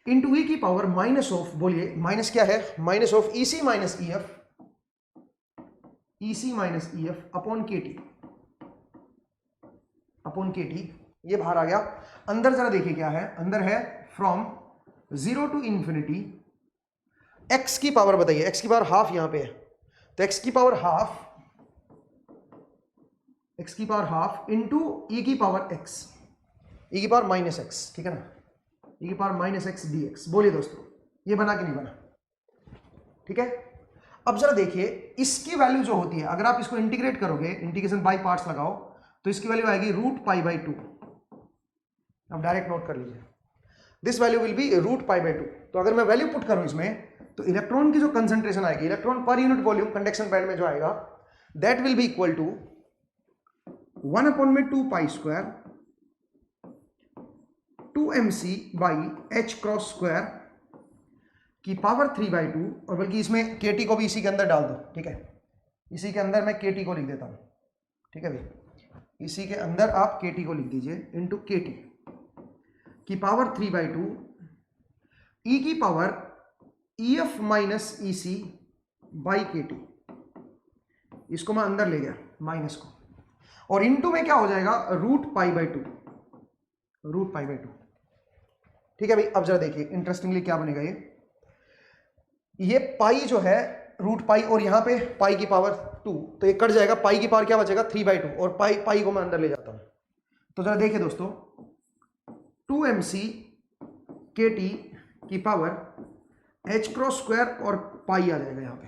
इंटू e की पावर माइनस ऑफ, बोलिए माइनस क्या है, minus of EC minus EF, EC minus EF upon KT ये बाहर आ गया। अंदर जरा देखिए क्या है, अंदर है फ्रॉम 0 टू इन्फिनिटी एक्स की पावर, बताइए एक्स की पावर हाफ यहां पे है, तो एक्स की पावर हाफ इंटू ई की पावर एक्स, ई की पावर माइनस एक्स, ठीक है ना, ई की power minus x D x. बोलिए दोस्तों ये बना कि नहीं बना? ठीक है। अब जरा देखिए इसकी वैल्यू जो होती है, अगर आप इसको इंटीग्रेट करोगे, इंटीग्रेशन बाय पार्ट्स लगाओ, तो इसकी वैल्यू आएगी √π/2। अब डायरेक्ट नोट कर लीजिए, दिस वैल्यू विल बी √π/2। तो अगर मैं वैल्यू पुट करूं इसमें, तो इलेक्ट्रॉन की जो कंसंट्रेशन आएगी, electron per unit volume conduction band में जो आएगा, that will be equal to 1/2π² 2mc/h² की पावर 3/2, और बल्कि इसमें kT को भी इसी के अंदर डाल दो, ठीक है, इसी के अंदर मैं kT को लिख देता हूं, ठीक है भाई, इसी के अंदर आप kT को लिख दीजिए, इंटू kT की पावर 3/2 e की पावर EF माइनस EC/kT, इसको मैं अंदर ले गया माइनस को, और इंटू में क्या हो जाएगा √π/2, ठीक है भाई। अब जरा देखिए इंटरेस्टिंगली क्या बनेगा, ये पाई जो है √π, और यहाँ पे पाई की पावर 2, तो ये कट जाएगा, पाई की पावर क्या बचेगा 3/2, और पाई को मैं अंदर ले जाता हूं। तो जरा देखिए दोस्तों 2mc/kT की पावर h² और पाई आ जाएगा यहाँ पे,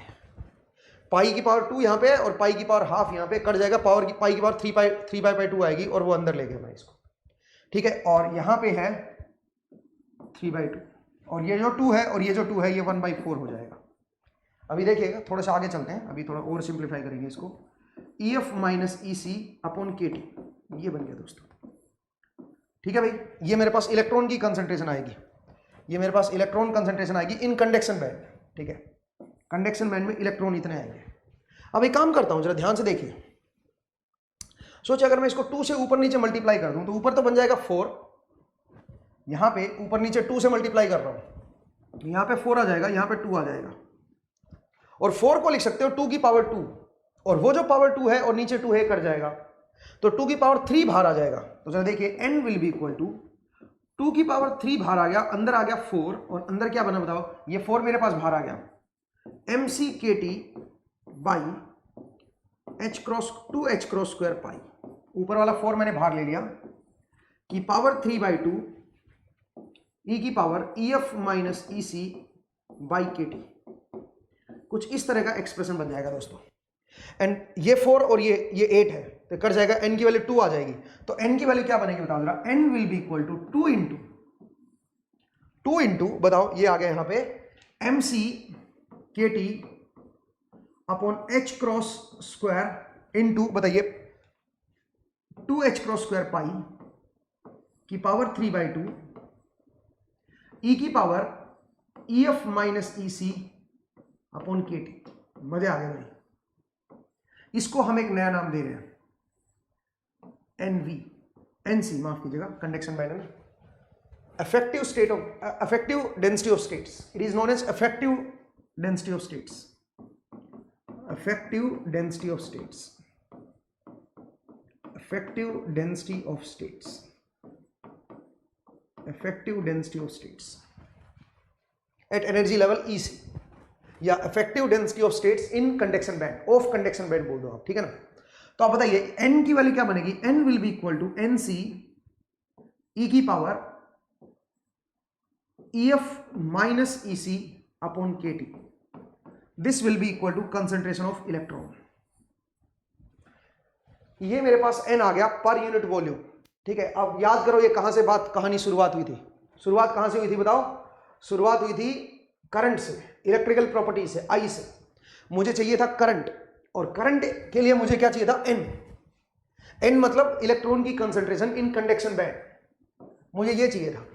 पाई की पावर 2 यहाँ पे और पाई की पावर हाफ यहाँ पे, कट जाएगा, पावर की पाई की पावर 3π/2 आएगी, और वो अंदर ले गया मैं इसको, ठीक है। और यहाँ पे है 3/2, और ये जो 2 है और ये जो 2 है ये 1/4 हो जाएगा। अभी देखिएगा थोड़ा सा आगे चलते हैं, अभी थोड़ा और सिंप्लीफाई करेंगे इसको, EF माइनस EC/kT, ये बन गया दोस्तों, ठीक है भाई। ये मेरे पास इलेक्ट्रॉन की कंसंट्रेशन आएगी, ये मेरे पास इलेक्ट्रॉन कंसंट्रेशन आएगी इन कंडक्शन बैंड, ठीक है, कंडक्शन बैंड में इलेक्ट्रॉन इतने आएंगे। अब एक काम करता हूं, जरा ध्यान से देखिए, सोचिए अगर मैं इसको 2 से ऊपर नीचे मल्टीप्लाई कर दूं, तो ऊपर तो बन जाएगा 4, यहां पे ऊपर नीचे 2 से मल्टीप्लाई कर रहा हूं, यहां पे 4 आ जाएगा, यहां पे 2 आ जाएगा, और 4 को लिख सकते हो 2 की पावर 2, और वो जो पावर 2 है और नीचे 2 है कट जाएगा, तो 2 की पावर 3 बाहर आ जाएगा। तो जरा देखिए n will be equal to 2 की पावर 3 बाहर आ गया, अंदर आ गया 4, और अंदर क्या बना बताओ, ये 4 मेरे पास बाहर आ गया, mc/kT/2h² पाई, ऊपर वाला 4 मैंने बाहर ले लिया, की पावर 3/2 e की पावर EF माइनस EC/kT, कुछ इस तरह का एक्सप्रेशन बन जाएगा दोस्तों। एंड ये 4 और ये 8 है, तो कट जाएगा, n की वैल्यू 2 आ जाएगी, तो n की वैल्यू क्या बनेगी बताओ जरा, n will be equal to 2 into बताओ, ये आ गया यहां पे mc/kT/h² इंटू बताइए 2h² पाई की पावर 3/2 e की पावर EF माइनस EC/kT। मजे आ गए भाई। इसको हम एक नया नाम दे रहे हैं, NC, माफ कीजिएगा, कंडक्शन बैंड में effective density of states, it is known as effective density of states, effective density of states at energy level EC, या effective density of states in conduction band, of conduction band बोल दो आप, ठीक है ना। तो आप बताइए n की वैल्यू क्या बनेगी, n will be equal to NC e की power EF minus EC/kT, this will be equal to concentration of electron. ये मेरे पास n आ गया पर यूनिट वॉल्यूम, ठीक है। अब याद करो ये कहां से कहानी शुरुआत हुई थी, शुरुआत कहां से हुई थी बताओ, शुरुआत हुई थी करंट से, इलेक्ट्रिकल प्रॉपर्टी से, I से। मुझे चाहिए था करंट, और करंट के लिए मुझे क्या चाहिए था, n मतलब इलेक्ट्रॉन की कंसंट्रेशन इन कंडक्शन बैंड, मुझे ये चाहिए था।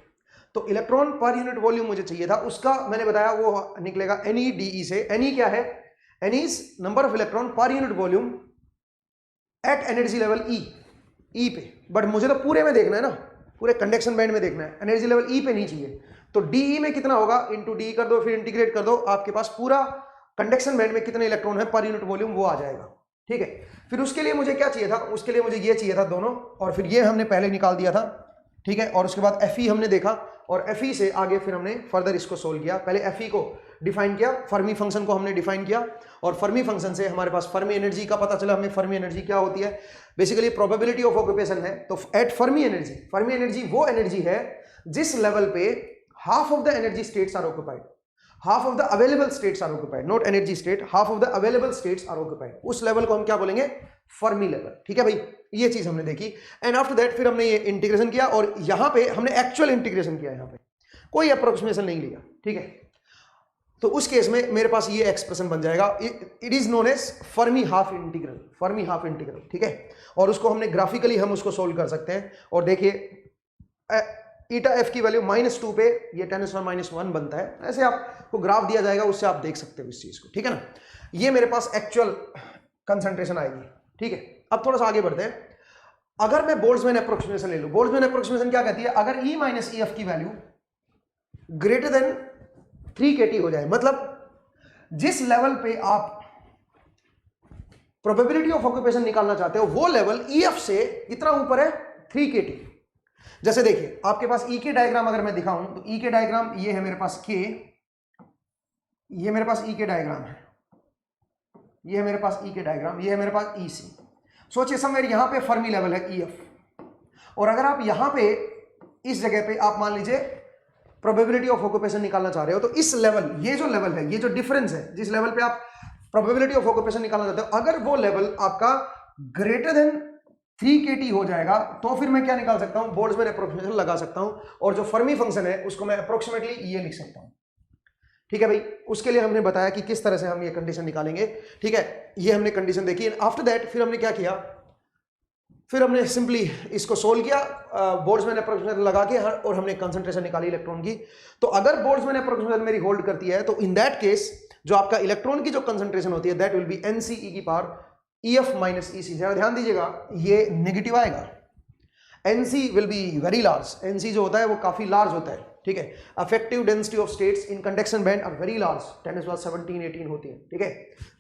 तो इलेक्ट्रॉन पर यूनिट वॉल्यूम मुझे चाहिए था, उसका मैंने बताया वो निकलेगा NE/DE से। Ne क्या है, Ne is number of electron per unit volume at energy level E पे, बट मुझे तो पूरे में देखना है ना, पूरे कंडक्शन बैंड में देखना है, एनर्जी लेवल E पे नहीं चाहिए। तो DE में कितना होगा, इंटू डी कर दो, फिर इंटीग्रेट कर दो, आपके पास पूरा कंडक्शन बैंड में कितने इलेक्ट्रॉन है पर यूनिट वॉल्यूम वो आ जाएगा, ठीक है। फिर उसके लिए मुझे क्या चाहिए था, उसके लिए मुझे ये चाहिए था दोनों, और फिर ये हमने पहले निकाल दिया था, ठीक है। और उसके बाद Fe हमने देखा, और Fe से आगे फिर हमने फर्दर इसको सोल्व किया। पहले Fe को डिफाइन किया, फर्मी फंक्शन को हमने डिफाइन किया, और फर्मी फंक्शन से हमारे पास फर्मी एनर्जी का पता चला। हमें फर्मी एनर्जी क्या होती है, बेसिकली प्रोबेबिलिटी ऑफ ऑक्यूपेशन है। तो एट फर्मी एनर्जी वो एनर्जी है जिस लेवल पे half of the energy states are occupied, half of the available states are occupied, not energy state, half of the available states are occupied. उस लेवल को हम क्या बोलेंगे, फर्मी लेवल, ठीक है भाई। ये चीज हमने देखी, एंड आफ्टर दैट फिर हमने ये इंटीग्रेशन किया, और यहां पे हमने एक्चुअल इंटीग्रेशन किया, यहां पे कोई अप्रोक्सीमेशन नहीं लिया, ठीक है। तो उस केस में मेरे पास ये एक्सप्रेशन बन जाएगा, it is known as Fermi half integral, Fermi half integral, ठीक है। और उसको हमने ग्राफिकली हम उसको सोल्व कर सकते हैं, और देखिए ईटा एफ की वैल्यू -2 पे ये 10⁻⁻1 बनता है। ऐसे आपको ग्राफ दिया जाएगा, उससे आप देख सकते हो इस चीज को, ठीक है ना। ये मेरे पास एक्चुअल कंसंट्रेशन आएगी, ठीक है। अब थोड़ा सा आगे बढ़ते हैं। अगर मैं बोल्ट्जमैन अप्रोक्सीमेशन ले लूं, बोल्ट्जमैन अप्रोक्सीमेशन क्या कहती है, अगर E - EF की वैल्यू ग्रेटर देन 3 kT हो जाए, मतलब जिस लेवल पे आप प्रोबेबिलिटी ऑफ ऑक्यूपेशन निकालना चाहते हो वो लेवल EF से कितना ऊपर है, 3 kT। जैसे देखिए आपके पास E के डायग्राम अगर मैं दिखाऊं तो E के डायग्राम ये है मेरे पास K, ये मेरे पास E के डायग्राम है, ये है मेरे पास E के डायग्राम, ये है मेरे पास EC। सोचिए समवेयर यहां पे फर्मी लेवल है EF, और अगर आप यहां पे इस जगह पे आप मान लीजिए प्रोबेबिलिटी ऑफ ऑक्यूपेशन निकालना चाह रहे हो, तो इस लेवल, ये जो लेवल है, ये जो डिफरेंस है, जिस लेवल पे आप प्रोबेबिलिटी ऑफ ऑक्यूपेशन निकालना चाहते हो, अगर वो लेवल आपका ग्रेटर देन 3 kT हो जाएगा, तो फिर मैं क्या निकाल सकता हूं, बोल्ट्जमैन अप्रोक्सीमेशन लगा सकता हूं, और जो फर्मी फंक्शन है उसको मैं अप्रोक्सीमेटली ये लिख सकता हूं, ठीक है भाई। उसके लिए हमने बताया कि किस तरह से हम ये कंडीशन निकालेंगे, ठीक है। ये हमने कंडीशन देखी। आफ्टर दैट फिर हमने क्या किया, फिर हमने सिंपली इसको सोल्व किया बोल्ट्जमैन अप्रोक्सीमेशन लगा के, और हमने कंसंट्रेशन निकाली इलेक्ट्रॉन की। तो अगर बोल्ट्जमैन अप्रोक्सीमेशन मेरी होल्ड करती है, तो इन दैट केस जो आपका इलेक्ट्रॉन की जो कंसंट्रेशन होती है दैट विल बी NCE की पावर EF - EC। जरा ध्यान दीजिएगा, ये नेगेटिव आएगा, NC will be very large, NC जो होता है वो काफी लार्ज होता है, ठीक है। Effective density of states in conduction band are very large, 10⁻17-18 होती है, ठीक है,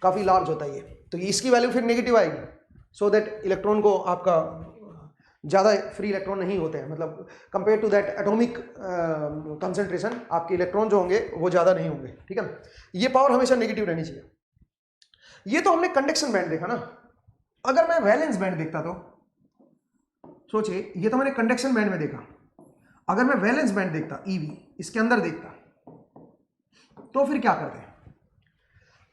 काफी लार्ज होता है ये। तो इसकी वैल्यू फिर नेगेटिव आएगी, सो दैट इलेक्ट्रॉन को आपका ज़्यादा फ्री इलेक्ट्रॉन नहीं होते हैं, मतलब compare to that atomic concentration आपके इलेक्ट्रॉन जो होंगे वो ज़्यादा नहीं होंगे, ठीक है ना। ये पावर हमेशा नेगेटिव रहनी चाहिए। ये तो हमने कंडक्शन बैंड देखा ना। अगर मैं वैलेंस बैंड देखता तो सोचिए, ये तो मैंने कंडक्शन बैंड में देखा, अगर मैं वैलेंस बैंड देखता EV इसके अंदर देखता, तो फिर क्या करते हैं।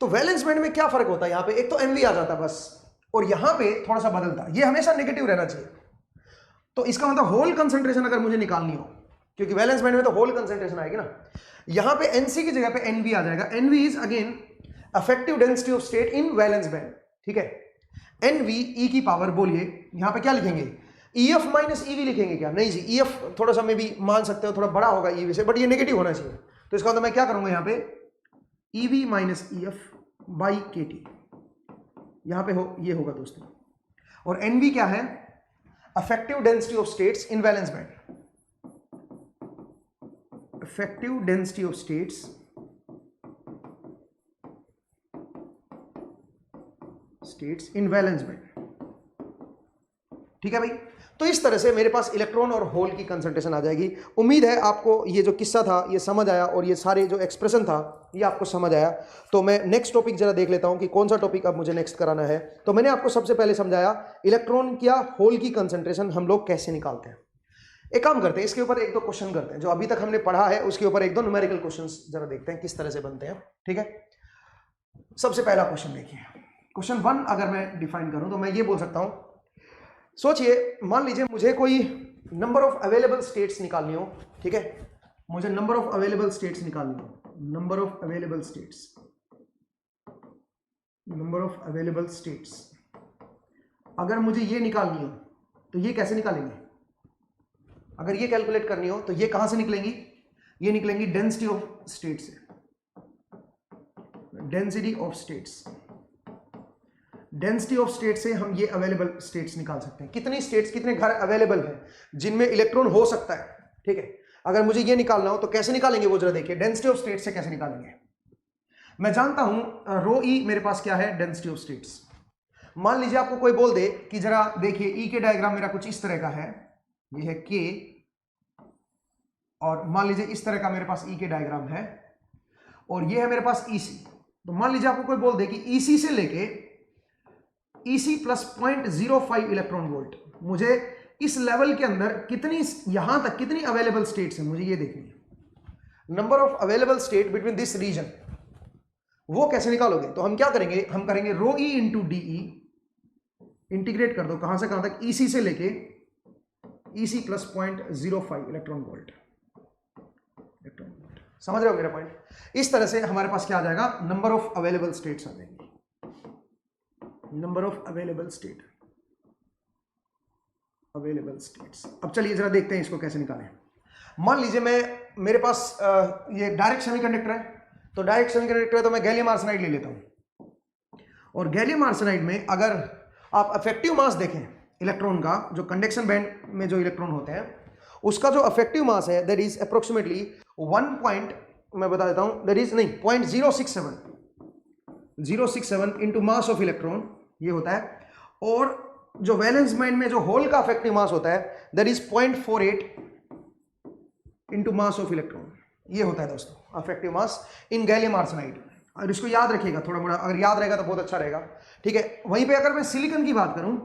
तो वैलेंस बैंड में क्या फर्क होता है, यहां पे एक तो MV आ जाता बस, और यहां पे थोड़ा सा बदलता, ये हमेशा नेगेटिव रहना चाहिए। तो इसका मतलब होल कंसंट्रेशन अगर मुझे निकालनी हो, क्योंकि वैलेंस बैंड में तो होल कंसंट्रेशन आएगी ना, यहां पे NC की जगह पे NV आ जाएगा। NV is again affective density of state in valence band, ठीक है। NV E की पावर, बोलिए यहां पे क्या लिखेंगे, EF - EV लिखेंगे क्या, नहीं जी, EF थोड़ा सा में भी मान सकते हो, थोड़ा बड़ा होगा EV से, बट ये नेगेटिव होना चाहिए। तो इसका मतलब मैं क्या करूंगा, यहां पे EV - EF बाई KT, यहां पे ये होगा दोस्तों। और NV क्या है, effective density of states in valence band, affective density of states in valence band, ठीक है भाई। तो इस तरह से मेरे पास इलेक्ट्रॉन और होल की कंसंट्रेशन आ जाएगी। उम्मीद है आपको ये जो किस्सा था ये समझ आया, और ये सारे जो एक्सप्रेशन था ये आपको समझ आया। तो मैं नेक्स्ट टॉपिक जरा देख लेता हूं कि कौन सा टॉपिक अब मुझे नेक्स्ट कराना है। तो मैंने आपको सबसे पहले समझाया इलेक्ट्रॉन या होल की कंसंट्रेशन हम लोग कैसे निकालते हैं। एक काम करते हैं, इसके ऊपर 1-2 क्वेश्चन करते हैं, जो अभी तक हमने पढ़ा है उसके ऊपर 1-2 न्यूमेरिकल क्वेश्चंस जरा देखते हैं किस तरह से बनते हैं, ठीक है। सबसे पहला क्वेश्चन देखिए, क्वेश्चन 1 अगर मैं डिफाइन करूं तो मैं ये बोल सकता हूं, सोचिए मान लीजिए मुझे कोई नंबर ऑफ अवेलेबल स्टेट्स निकालनी हो, ठीक है, मुझे नंबर ऑफ अवेलेबल स्टेट्स निकालनी हो, number of available states, number of available states. अगर मुझे ये निकालनी हो तो ये कैसे निकालेंगे, अगर ये कैलकुलेट करनी हो तो ये कहां से निकलेंगी, ये निकलेंगी डेंसिटी ऑफ स्टेट से, density of states. Density of state से हम ये अवेलेबल स्टेट्स निकाल सकते हैं, कितनी स्टेट्स, कितने घर अवेलेबल हैं जिनमें इलेक्ट्रॉन हो सकता है, ठीक है। अगर मुझे ये निकालना हो तो कैसे निकालेंगे वो जरा देखिए, डेंसिटी ऑफ स्टेट से कैसे निकालेंगे। मैं जानता हूं ρe मेरे पास क्या है, डेंसिटी ऑफ स्टेट्स। मान लीजिए आपको कोई बोल दे कि जरा देखिए ई के डायग्राम मेरा कुछ इस तरह का है, ये है के, और मान लीजिए इस तरह का मेरे पास ई के डायग्राम है, और ये है मेरे पास ईसी। तो मान लीजिए आपको कोई बोल दे कि ईसी से लेके ईसी प्लस 0.05 इलेक्ट्रॉन वोल्ट, मुझे इस लेवल के अंदर कितनी, यहां तक कितनी अवेलेबल स्टेट्स हैं मुझे ये देखनी है। Number of available state between this region, वो कैसे निकालोगे? तो हम क्या करेंगे, हम करेंगे rho E into D E, integrate कर दो कहां से कहां तक, ईसी से लेके ईसी प्लस 0.05 इलेक्ट्रॉन वोल्ट। समझ रहे हो मेरा पॉइंट? इस तरह से हमारे पास क्या आ जाएगा, नंबर ऑफ अवेलेबल स्टेट्स आ जाएंगी, number of available state, available states. अब चलिए जरा देखते हैं इसको कैसे निकालें। मान लीजिए मेरे पास ये डायरेक्ट सेमीकंडक्टर है, तो डायरेक्ट सेमीकंडक्टर है तो मैं गैलियम आर्सेनाइड ले लेता हूं, और गैलियम आर्सेनाइड में अगर आप अफेक्टिव मास देखें इलेक्ट्रॉन का, जो कंडक्शन बैंड में जो इलेक्ट्रॉन होते हैं उसका जो अफेक्टिव मास है दैट इज अप्रोक्सीमेटली 1 मैं बता देता हूं, दैट इज नहीं 0.067 इंटू मास ऑफ इलेक्ट्रॉन ये होता है, और जो वैलेंस बैंड में जो होल का अफेक्टिव मास होता है that is 0.48 into mass of electron, ये होता है दोस्तों अफेक्टिव मास इन गैलियम आर्सेनाइड। और इसको याद रखिएगा थोड़ा मोड़ा, अगर याद रहेगा तो बहुत अच्छा रहेगा, ठीक है। वहीं पे अगर मैं सिलिकॉन की बात करूं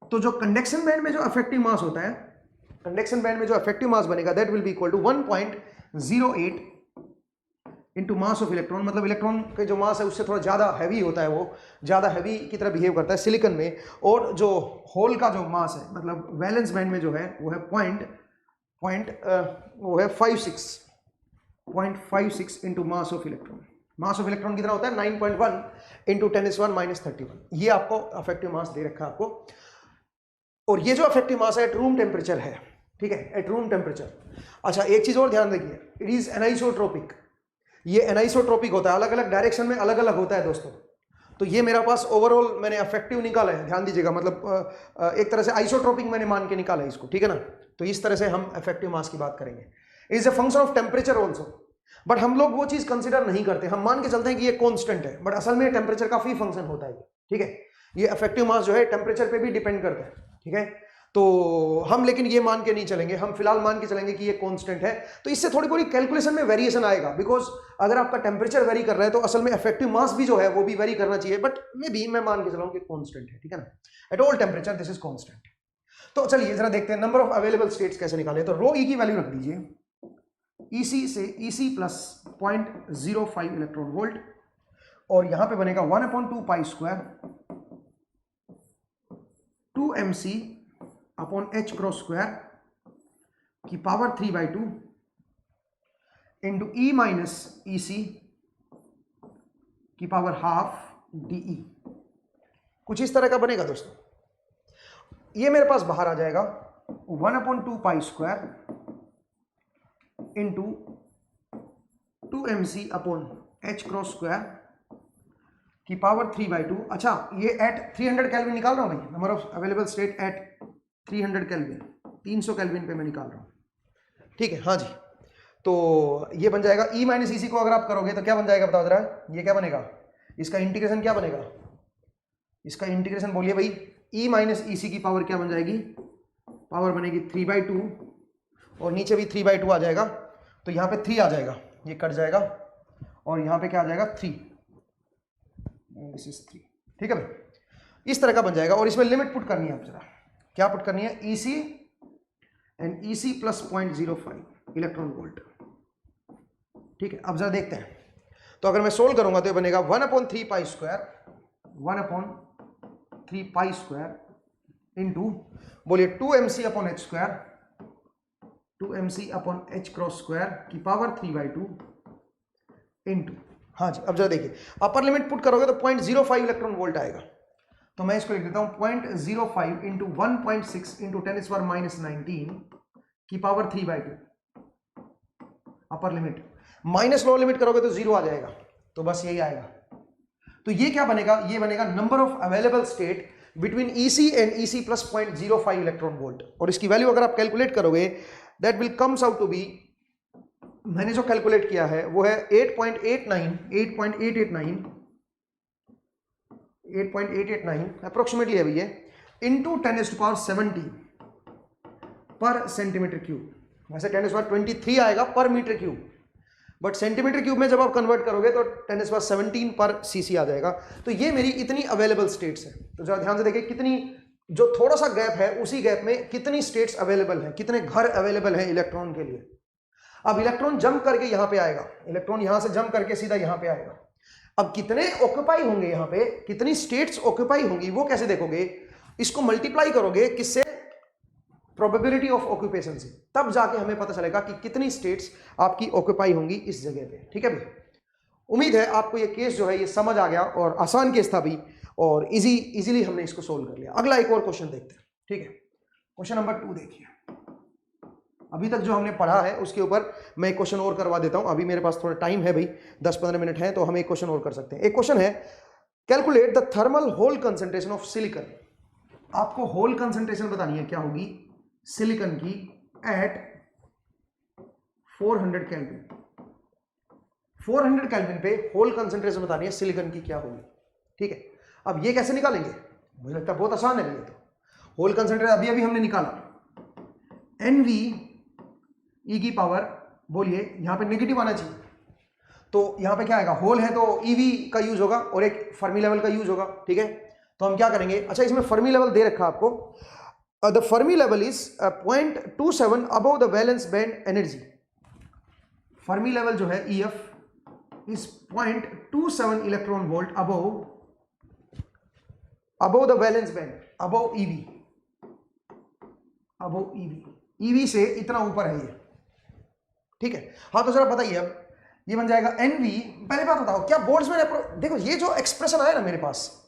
तो जो कंडक्शन बैंड में जो अफेक्टिव मास होता है, कंडक्शन बैंड में जो अफेक्टिव मास बनेगा that will be equal to 1.08 into mass of electron, मतलब इलेक्ट्रॉन के जो मास है उससे थोड़ा ज़्यादा हैवी होता है, वो ज़्यादा हैवी की तरह बिहेव करता है सिलिकॉन में, और जो होल का जो मास है मतलब वैलेंस बैंड में जो है वो है वो है 0.56 into mass of electron. Mass of electron कितना होता है 9.1 इंटू 10⁻31। ये आपको अफेक्टिव मास दे रखा है आपको, और ये जो अफेक्टिव मास है एट रूम टेम्परेचर है, ठीक है, एट रूम टेम्परेचर। अच्छा एक चीज और ध्यान रखिए, इट इज एनाइसोट्रोपिक, ये एनाइसोट्रोपिक होता है, अलग अलग डायरेक्शन में अलग अलग होता है दोस्तों। तो ये मेरा पास ओवरऑल मैंने अफेक्टिव निकाला है, ध्यान दीजिएगा, मतलब एक तरह से आइसोट्रोपिक मैंने मान के निकाला है इसको, ठीक है ना। तो इस तरह से हम अफेक्टिव मास की बात करेंगे। Is a function of temperature also, but हम लोग वो चीज कंसिडर नहीं करते, हम मान के चलते हैं कि ये कांस्टेंट है, बट असल में टेम्परेचर का फ्री फंक्शन होता है, ठीक है। ये अफेक्टिव मास जो है टेम्परेचर पे भी डिपेंड करता है, ठीक है। तो हम लेकिन ये मान के नहीं चलेंगे, हम फिलहाल मान के चलेंगे कि ये कांस्टेंट है। तो इससे थोड़ी थोड़ी कैलकुलेशन में वेरिएशन आएगा, बिकॉज अगर आपका टेम्परेचर वेरी कर रहा है तो असल में इफेक्टिव मास भी जो है वो भी वेरी करना चाहिए, बट मैं मान के चलाऊं कि कांस्टेंट है, ठीक है ना, at all temperature this is constant. तो चलिए जरा देखते हैं नंबर ऑफ अवेलेबल स्टेट्स कैसे निकालें। तो रो ई की वैल्यू रख दीजिए, ईसी से ईसी प्लस 0.05 इलेक्ट्रॉन वोल्ट, और यहां पे बनेगा 1/2 pi square 2mc upon h cross square की पावर 3/2 इंटू ई माइनस ई सी की पावर हाफ डी। कुछ इस तरह का बनेगा दोस्तों। ये मेरे पास बाहर आ जाएगा 1/2 pi square into 2mc upon h cross square की पावर 3/2। अच्छा ये एट 300 केल्विन निकाल रहा हूं भाई, number of available state at 300 kelvin, 300 kelvin पे मैं निकाल रहा हूं, ठीक है। हाँ जी, तो ये बन जाएगा ई माइनस ई सी को अगर आप करोगे तो क्या बन जाएगा बताओ जरा, ये क्या बनेगा, इसका इंटीग्रेशन क्या बनेगा, इसका इंटीग्रेशन बोलिए भाई, ई माइनस ई सी की पावर क्या बन जाएगी, पावर बनेगी 3/2, और नीचे भी 3/2 आ जाएगा, तो यहाँ पे 3 आ जाएगा, ये कट जाएगा, और यहाँ पे क्या आ जाएगा 3, दिस इज 3, ठीक है भाई। इस तरह का बन जाएगा, और इसमें लिमिट पुट करनी है आप जरा, क्या पुट करनी है, EC and EC plus 0.05 electron volt, ठीक है। अब जरा देखते हैं, तो अगर मैं सोल्व करूंगा तो ये बनेगा 1/3 पाई स्क्वायर 1/3 पाई स्क्वायर इंटू बोलिए 2mc upon h square 2mc upon h cross square की पावर 3/2 इंटू, हाँ जी। अब जरा देखिए, अपर लिमिट पुट करोगे तो 0.05 इलेक्ट्रॉन वोल्ट आएगा, तो मैं इसको लिख देता हूं 0.05 इंटू 1.6 इंटू 10⁻⁻19 की power 3/2 upper limit, minus lower limit करोगे तो 0 आ जाएगा, तो बस यही आएगा। तो ये क्या बनेगा, ये बनेगा number of available state between EC and EC plus 0.05 electron volt, और इसकी वैल्यू अगर आप कैलकुलेट करोगे that will comes out to be, मैंने जो कैलकुलेट किया है वो है 8.889 8.889 अप्रोक्सीमेटली है भैया, इंटू 10⁻70 पर सेंटीमीटर क्यूब। वैसे 10⁻23 आएगा पर metre cube, but centimetre cube में जब आप कन्वर्ट करोगे तो 10⁻17 पर सीसी आ जाएगा। तो ये मेरी इतनी अवेलेबल स्टेट्स है। तो जरा ध्यान से देखिए कितनी, जो थोड़ा सा गैप है उसी गैप में कितनी स्टेट्स अवेलेबल हैं, कितने घर अवेलेबल हैं इलेक्ट्रॉन के लिए। अब इलेक्ट्रॉन जंप करके यहां पे आएगा, इलेक्ट्रॉन यहां से जंप करके सीधा यहां पे आएगा। अब कितने ऑक्यूपाई होंगे यहां पे, कितनी स्टेट्स ऑक्यूपाई होंगी वो कैसे देखोगे, इसको मल्टीप्लाई करोगे किससे, प्रोबेबिलिटी ऑफ ऑक्यूपेशन से, तब जाके हमें पता चलेगा कि कितनी स्टेट्स आपकी ऑक्यूपाई होंगी इस जगह पे। ठीक है भाई, उम्मीद है आपको ये केस जो है ये समझ आ गया, और आसान केस था भी, और इजीली हमने इसको सोल्व कर लिया। अगला एक और क्वेश्चन देखते हैं। ठीक है, क्वेश्चन नंबर 2 देखिए। अभी तक जो हमने पढ़ा है उसके ऊपर मैं एक क्वेश्चन और करवा देता हूं। अभी मेरे पास थोड़ा टाइम है भाई, 10-15 मिनट है, तो हम एक क्वेश्चन और कर सकते हैं। एक क्वेश्चन है, calculate the thermal hole concentration of silicon. आपको होल कंसंट्रेशन बतानी है क्या होगी सिलिकॉन की एट 400 केल्विन। 400 केल्विन पे होल कंसंट्रेशन बतानी है सिलिकॉन की क्या होगी। ठीक है, अब ये कैसे निकालेंगे, मुझे लगता है बहुत आसान है ये। तो होल कंसंट्रेशन अभी अभी हमने निकाला, NV ई की पावर, बोलिए यहां पे नेगेटिव आना चाहिए, तो यहां पे क्या आएगा, होल है तो EV का यूज होगा और एक फर्मी लेवल का यूज होगा। ठीक है, तो हम क्या करेंगे, अच्छा इसमें फर्मी लेवल दे रखा आपको, the Fermi level is 0.27 above the valence band energy. Fermi level जो है EF is 0.27 electron volt above the valence band, above EV, above EV से इतना ऊपर है ये। ठीक है, हाँ तो जरा बताइए अब ये बन जाएगा NV। पहले बात बताओ, क्या बोल्ट्जमैन, देखो ये जो एक्सप्रेशन आया ना मेरे पास,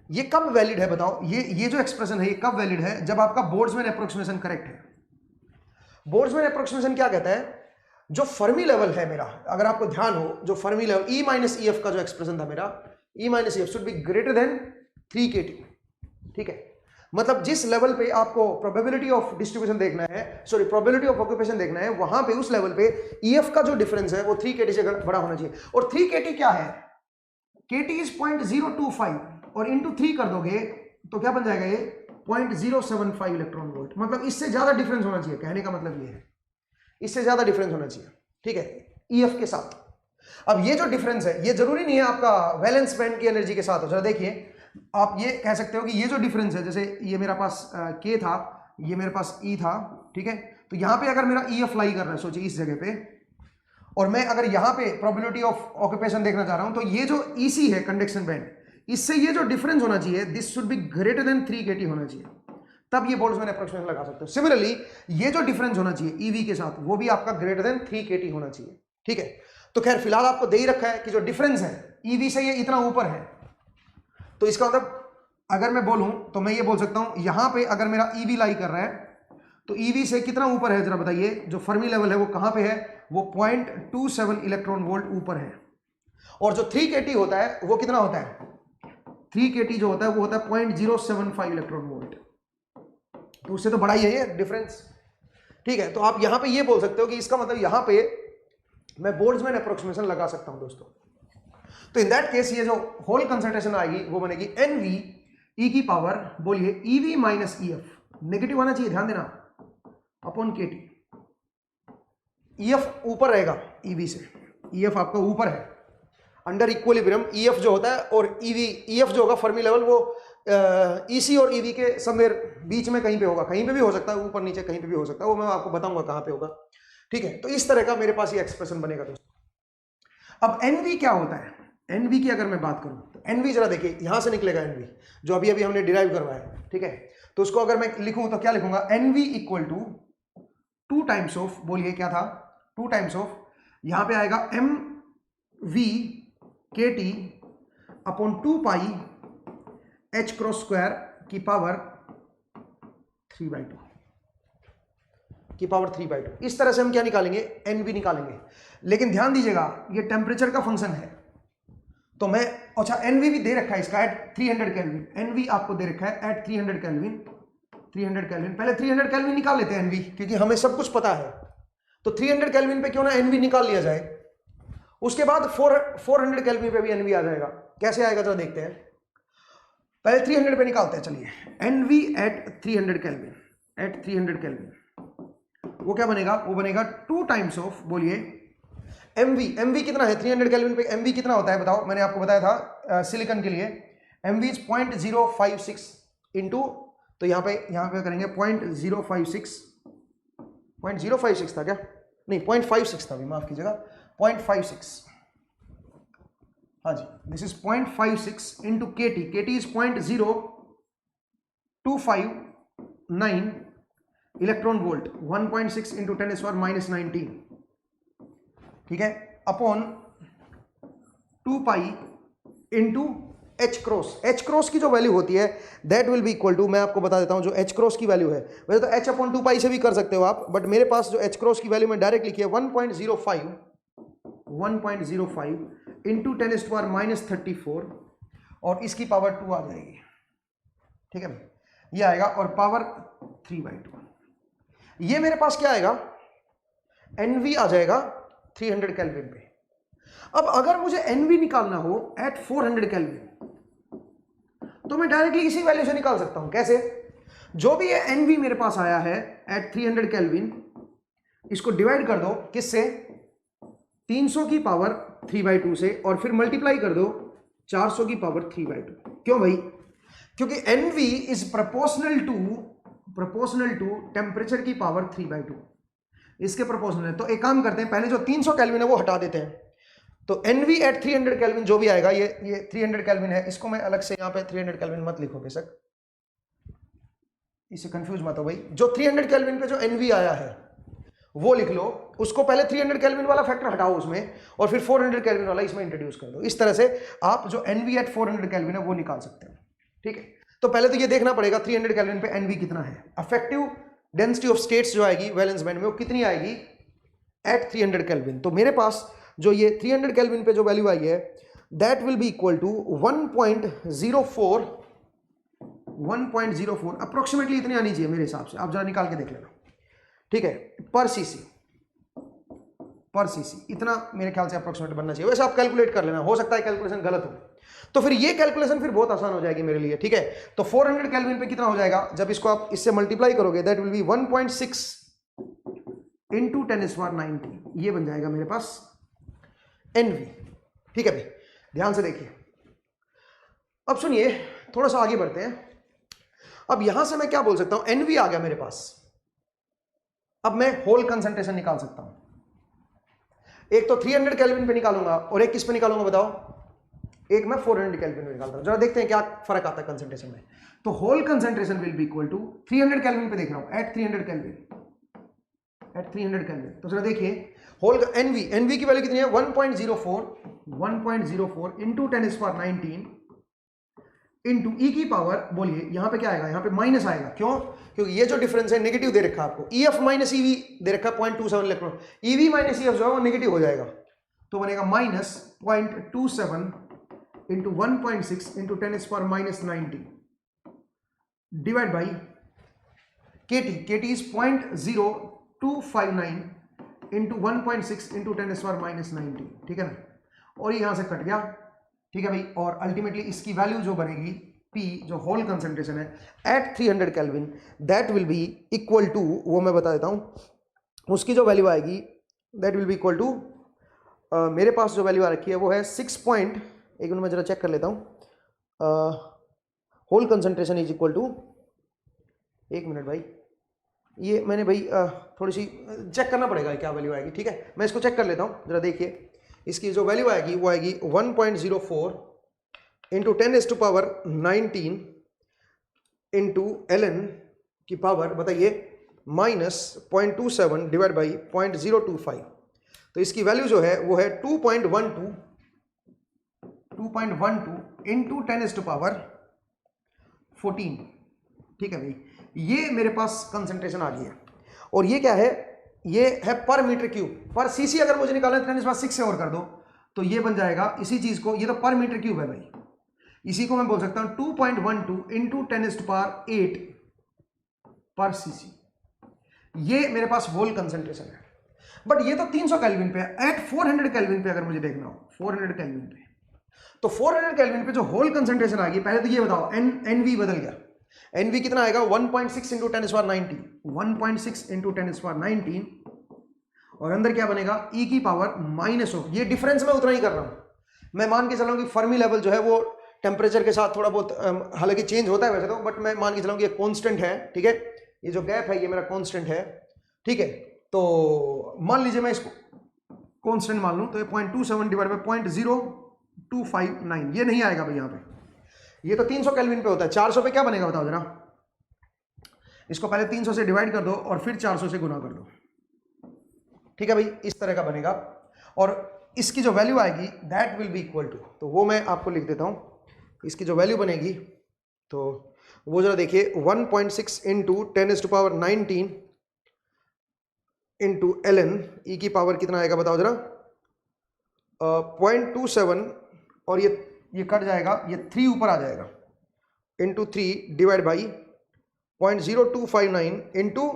ये कब वैलिड है बताओ, ये जो एक्सप्रेशन है ये कब वैलिड है, जब आपका बोल्ट्जमैन अप्रोक्सीमेशन करेक्ट है। बोल्ट्जमैन अप्रोक्सीमेशन क्या कहता है, जो फर्मी लेवल है मेरा, अगर आपको ध्यान हो, जो फर्मी लेवल E-EF का जो एक्सप्रेशन था मेरा, E-EF should be greater then 3 kT। ठीक है, मतलब जिस लेवल पे आपको प्रोबेबिलिटी ऑफ डिस्ट्रीब्यूशन देखना है, सॉरी प्रोबेबिलिटी ऑफ ऑक्यूपेशन देखना है, वहां पे उस लेवल पे EF का जो डिफरेंस है वो 3 kT से बड़ा होना चाहिए। और 3 kT क्या है, kT इज 0.025 और इंटू 3 कर दोगे तो क्या बन जाएगा ये 0.075 इलेक्ट्रॉन वोल्ट। मतलब इससे ज्यादा डिफरेंस होना चाहिए, कहने का मतलब ये है इससे ज्यादा डिफरेंस होना चाहिए। ठीक है, EF के साथ। अब ये जो डिफरेंस है ये जरूरी नहीं है आपका वैलेंस बैंड की एनर्जी के साथ हो। जरा देखिए, आप ये कह सकते हो कि ये जो डिफरेंस है, जैसे ये मेरा पास K था, ये मेरे पास E था। ठीक है, तो यहां पे अगर मेरा EF लाई कर रहा है, सोचिए इस जगह पे, और मैं अगर यहां पे प्रोबेबिलिटी ऑफ ऑक्यूपेशन देखना चाह रहा हूं, तो ये जो EC है कंडक्शन बैंड, इससे ये जो डिफरेंस होना चाहिए, this should be greater then 3 kT होना चाहिए, तब ये बोल्ट्जमैन अप्रोक्सीमेशन लगा सकते हो। सिमिलरली ये जो डिफरेंस होना चाहिए EV के साथ, वो भी आपका ग्रेटर देन 3 kT होना चाहिए। ठीक है, तो खैर फिलहाल आपको दे ही रखा है कि जो डिफरेंस है EV से ये इतना ऊपर है, तो इसका मतलब अगर मैं बोलूं तो मैं ये बोल सकता हूं, यहां पे अगर मेरा EV लाई कर रहा है तो EV से कितना ऊपर है, जरा बताइए। जो फर्मी लेवल है वो कहां पे है, वो 0.27 इलेक्ट्रॉन वोल्ट ऊपर है। और जो 3 kT होता है वो कितना होता है, 3 kT जो होता है वो होता है 0.075 इलेक्ट्रॉन वोल्ट, तो उससे तो बड़ा ही है ये डिफरेंस। ठीक है, तो आप यहां पे ये बोल सकते हो कि इसका मतलब यहां पे मैं बोल्ट्जमैन अप्रोक्सीमेशन लगा सकता हूं दोस्तों। तो इन दैट केस ये जो होल कंसंट्रेशन आएगी वो बनेगी NV E की पावर, बोलिए EV माइनस EF, नेगेटिव आना चाहिए ध्यान देना, अपॉन KT। EF ऊपर रहेगा EV से, EF आपका ऊपर है अंडर इक्विलिब्रियम। EF जो होता है और EF जो होगा फर्मी लेवल, वो EC और EV के समवेयर बीच में कहीं पे होगा, कहीं पे भी हो सकता है, ऊपर नीचे कहीं पे भी हो सकता है, वो मैं आपको बताऊंगा कहां पे होगा। ठीक है, तो इस तरह का मेरे पास ये एक्सप्रेशन बनेगा दोस्तों। अब NV क्या होता है, NV की अगर मैं बात करूं तो NV जरा देखिए, यहां से निकलेगा NV जो अभी अभी हमने डिराइव करवाया। ठीक है, तो उसको अगर मैं लिखूं तो क्या लिखूंगा, NV equal to 2 times of, बोलिए क्या था, 2 टाइम्स ऑफ, यहां पे आएगा MV KT अपॉन 2 पाई H क्रॉस स्क्वायर की पावर 3/2 की पावर 3/2। इस तरह से हम क्या निकालेंगे, NV निकालेंगे। लेकिन ध्यान दीजिएगा ये टेम्परेचर का फंक्शन है, तो मैं, अच्छा NV भी दे रखा है इसका एट 300 केल्विन, NV आपको दे रखा है एट 300 केल्विन, 300 केल्विन। पहले 300 केल्विन निकाल लेते हैं NV, क्योंकि हमें सब कुछ पता है, तो 300 केल्विन पे क्यों ना NV निकाल लिया जाए। उसके बाद 400 केल्विन पे भी NV आ जाएगा। कैसे आएगा जरा देखते हैं। पहले 300 पे निकालते हैं, चलिए। NV at 300 kelvin, at 300 kelvin वो क्या बनेगा, वो बनेगा 2 टाइम्स ऑफ, बोलिए MV कितना है 300 केल्विन पे, MV कितना होता है बताओ, मैंने आपको बताया था सिलिकॉन के लिए MV इज 0.056 इंटू, तो यहाँ पे करेंगे 0.056 था क्या, नहीं 0.56 था, भी माफ कीजिएगा 0.56, हाँ जी, this is 0.56 into KT is 0.0259 electron volt, 1.6 into 10⁻⁻19, ठीक है, upon 2 pi into H cross की जो वैल्यू होती है that will be equal to, मैं आपको बता देता हूं जो H क्रॉस की वैल्यू है, वैसे तो H अपॉन 2 पाई से भी कर सकते हो आप, बट मेरे पास जो H क्रॉस की वैल्यू मैं डायरेक्ट लिखी है 1.05 इंटू 10⁻⁻34 और इसकी पावर 2 आ जाएगी, ठीक है, ये आएगा, और पावर 3/2, ये मेरे पास क्या आएगा, NV आ जाएगा 300 केल्विन पे। अब अगर मुझे NV निकालना हो एट 400 केल्विन तो मैं डायरेक्टली इसी वैल्यू से निकाल सकता हूं, कैसे, जो भी ये NV मेरे पास आया है एट 300 केल्विन, इसको डिवाइड कर दो किससे, 300 की पावर 3/2 से, और फिर मल्टीप्लाई कर दो 400 की पावर 3/2। क्यों भाई, क्योंकि NV is proportional to temperature की पावर 3/2, इसके प्रोपोर्शनल है। तो एक काम करते हैं, पहले जो 300 केल्विन है वो हटा देते हैं, तो NV एट 300 केल्विन जो भी आएगा, ये 300 केल्विन है, इसको मैं अलग से यहाँ पे 300 केल्विन मत लिखो बेशक, इससे कंफ्यूज मत हो भाई, जो 300 केल्विन पे जो NV आया है वो लिख लो, उसको पहले 300 केल्विन वाला फैक्टर हटाओ उसमें, और फिर 400 केल्विन वाला इसमें इंट्रोड्यूस कर दो, इस तरह से आप जो NV एट 400 केल्विन है वो निकाल सकते हैं, ठीक है। तो पहले तो ये देखना पड़ेगा 300 केल्विन पे NV कितना है, अफेक्टिव डेंसिटी ऑफ स्टेट्स जो आएगी वैलेंस बैंड में वो कितनी आएगी एट 300 केल्विन। तो मेरे पास जो ये 300 केल्विन पे जो वैल्यू आई है that will be equal to 1.04 approximately इतनी आनी चाहिए मेरे हिसाब से, आप जरा निकाल के देख लेना, ठीक है, पर सीसी इतना मेरे ख्याल से अप्रोक्सीमेट बनना चाहिए, वैसे आप कैलकुलेट कर लेना, हो सकता है कैलकुलेशन गलत हो, तो फिर ये कैलकुलेशन फिर बहुत आसान हो जाएगी मेरे लिए, ठीक है। तो 400 केल्विन पे कितना हो जाएगा, जब इसको आप इससे मल्टीप्लाई करोगे दैट विल बी 1.6 इंटू 10⁻90, ये बन जाएगा मेरे पास NV, ठीक है भाई, ध्यान से देखिए। अब सुनिए, थोड़ा सा आगे बढ़ते हैं, अब यहां से मैं क्या बोल सकता हूं, NV आ गया मेरे पास, अब मैं होल कंसंट्रेशन निकाल सकता हूं, एक तो 300 केल्विन पे निकालूंगा और एक किस पे निकालूंगा बताओ, एक मैं 400 केल्विन पे निकालता हूं, जरा देखते हैं क्या फर्क आता है कंसंट्रेशन में। तो hole concentration will be equal to 300 kelvin पे देख रहा हूं एट 300 केल्विन, तो जरा देखिए होल NV की वैल्यू कितनी है 1.04 इंटू 10⁻19 इंटू E की पावर, बोलिए यहां पे क्या आएगा, यहां पे माइनस आएगा, क्यों, क्योंकि ये जो डिफरेंस है नेगेटिव दे रखा है आपको, EF माइनस EV दे रखा है 0.27 इलेक्ट्रॉन, EV माइनस EF जो है वो नेगेटिव हो जाएगा, तो बनेगा minus 0.27 into 1.6 into 10⁻⁻90 divide by KT is 0.0259 into 1.6 into 10⁻⁻90, ठीक है ना, और ये यहां से कट गया, ठीक है भाई, और अल्टीमेटली इसकी वैल्यू जो बनेगी P जो होल कंसंट्रेशन है at 300 kelvin that will be equal to, वो मैं बता देता हूं, उसकी जो वैल्यू आएगी that will be equal to, मेरे पास जो वैल्यू आ रखी है वो है 6 पॉइंट, एक मिनट मैं जरा चेक कर लेता हूं, hole concentration is equal to, एक मिनट भाई, ये मैंने भाई थोड़ी सी चेक करना पड़ेगा क्या वैल्यू आएगी, ठीक है, मैं इसको चेक कर लेता हूँ, जरा देखिए, इसकी जो वैल्यू आएगी वो आएगी 1.04 इंटू 10⁻19 इंटू ln की पावर बताइए माइनस 0.27 डिवाइड बाई 0.025, तो इसकी वैल्यू जो है वो है 2.12 इंटू 10⁻14, ठीक है भाई, ये मेरे पास कंसंट्रेशन आ गई है, और ये क्या है, ये है पर मीटर क्यूब, पर सीसी अगर मुझे निकालना है 10⁻6 से और कर दो तो ये बन जाएगा इसी चीज को, ये तो पर मीटर क्यूब है भाई, इसी को मैं बोल सकता हूं 2.12 इंटू 10⁸ पर सीसी, ये मेरे पास होल कंसंट्रेशन है, बट ये तो 300 केल्विन पे है, एट 400 केल्विन पे अगर मुझे देखना हो 400 केल्विन पे, तो 400 केल्विन पे जो होल कंसंट्रेशन आ गई, पहले तो ये बताओ एनवी बदल गया, एनवी कितना आएगा 1.6 इंटू 10⁻19, 1.6 इंटू 10⁻19 और अंदर क्या बनेगा ई की पावर माइनस ऑफ, ये डिफरेंस मैं उतना ही कर रहा हूं। मैं मान के चल रहा हूं कि फर्मी लेवल जो है वो टेम्परेचर के साथ थोड़ा बहुत हालांकि चेंज होता है वैसे तो, बट मैं मान के चला हूं कि ये कांस्टेंट है, ठीक है, ये जो गैप है ये मेरा कांस्टेंट है, ठीक है। तो मान लीजिए मैं इसको कांस्टेंट मान लूं तो ये 0.27 डिवाइड बाय 0.0259 ये नहीं आएगा भाई यहाँ पे, ये तो 300 केल्विन पे होता है, 400 पे क्या बनेगा बताओ जरा, इसको पहले 300 से डिवाइड कर दो और फिर 400 से गुना कर दो, ठीक है भाई, इस तरह का बनेगा और इसकी जो वैल्यू आएगी that will be equal to, तो वो मैं आपको लिख देता हूं, इसकी जो वैल्यू बनेगी तो वो जरा देखिए 1.6 इंटू 10⁻19 इंटू ln ई की पावर कितना आएगा बताओ जरा, 0.27 और ये कट जाएगा, ये 3 ऊपर आ जाएगा इंटू 3 डिवाइड बाई 0.0259 इंटू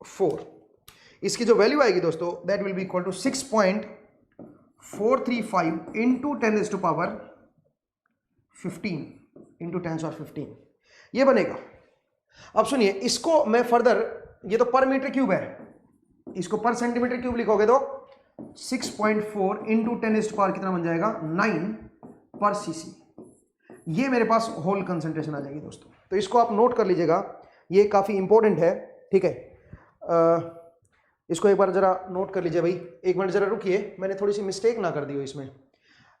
4, इसकी जो वैल्यू आएगी दोस्तों that will be equal to 6.435 into 10⁻15 into 10⁻15 ये बनेगा। अब सुनिए इसको मैं फर्दर, ये तो पर मीटर क्यूब है, इसको पर सेंटीमीटर क्यूब लिखोगे तो 6.4 इंटू 10⁻, कितना बन जाएगा 9 पर सीसी, ये मेरे पास होल कंसंट्रेशन आ जाएगी दोस्तों। तो इसको आप नोट कर लीजिएगा, ये काफ़ी इंपॉर्टेंट है, ठीक है। इसको एक बार जरा नोट कर लीजिए भाई, एक मिनट जरा रुकिए, मैंने थोड़ी सी मिस्टेक ना कर दी हो इसमें,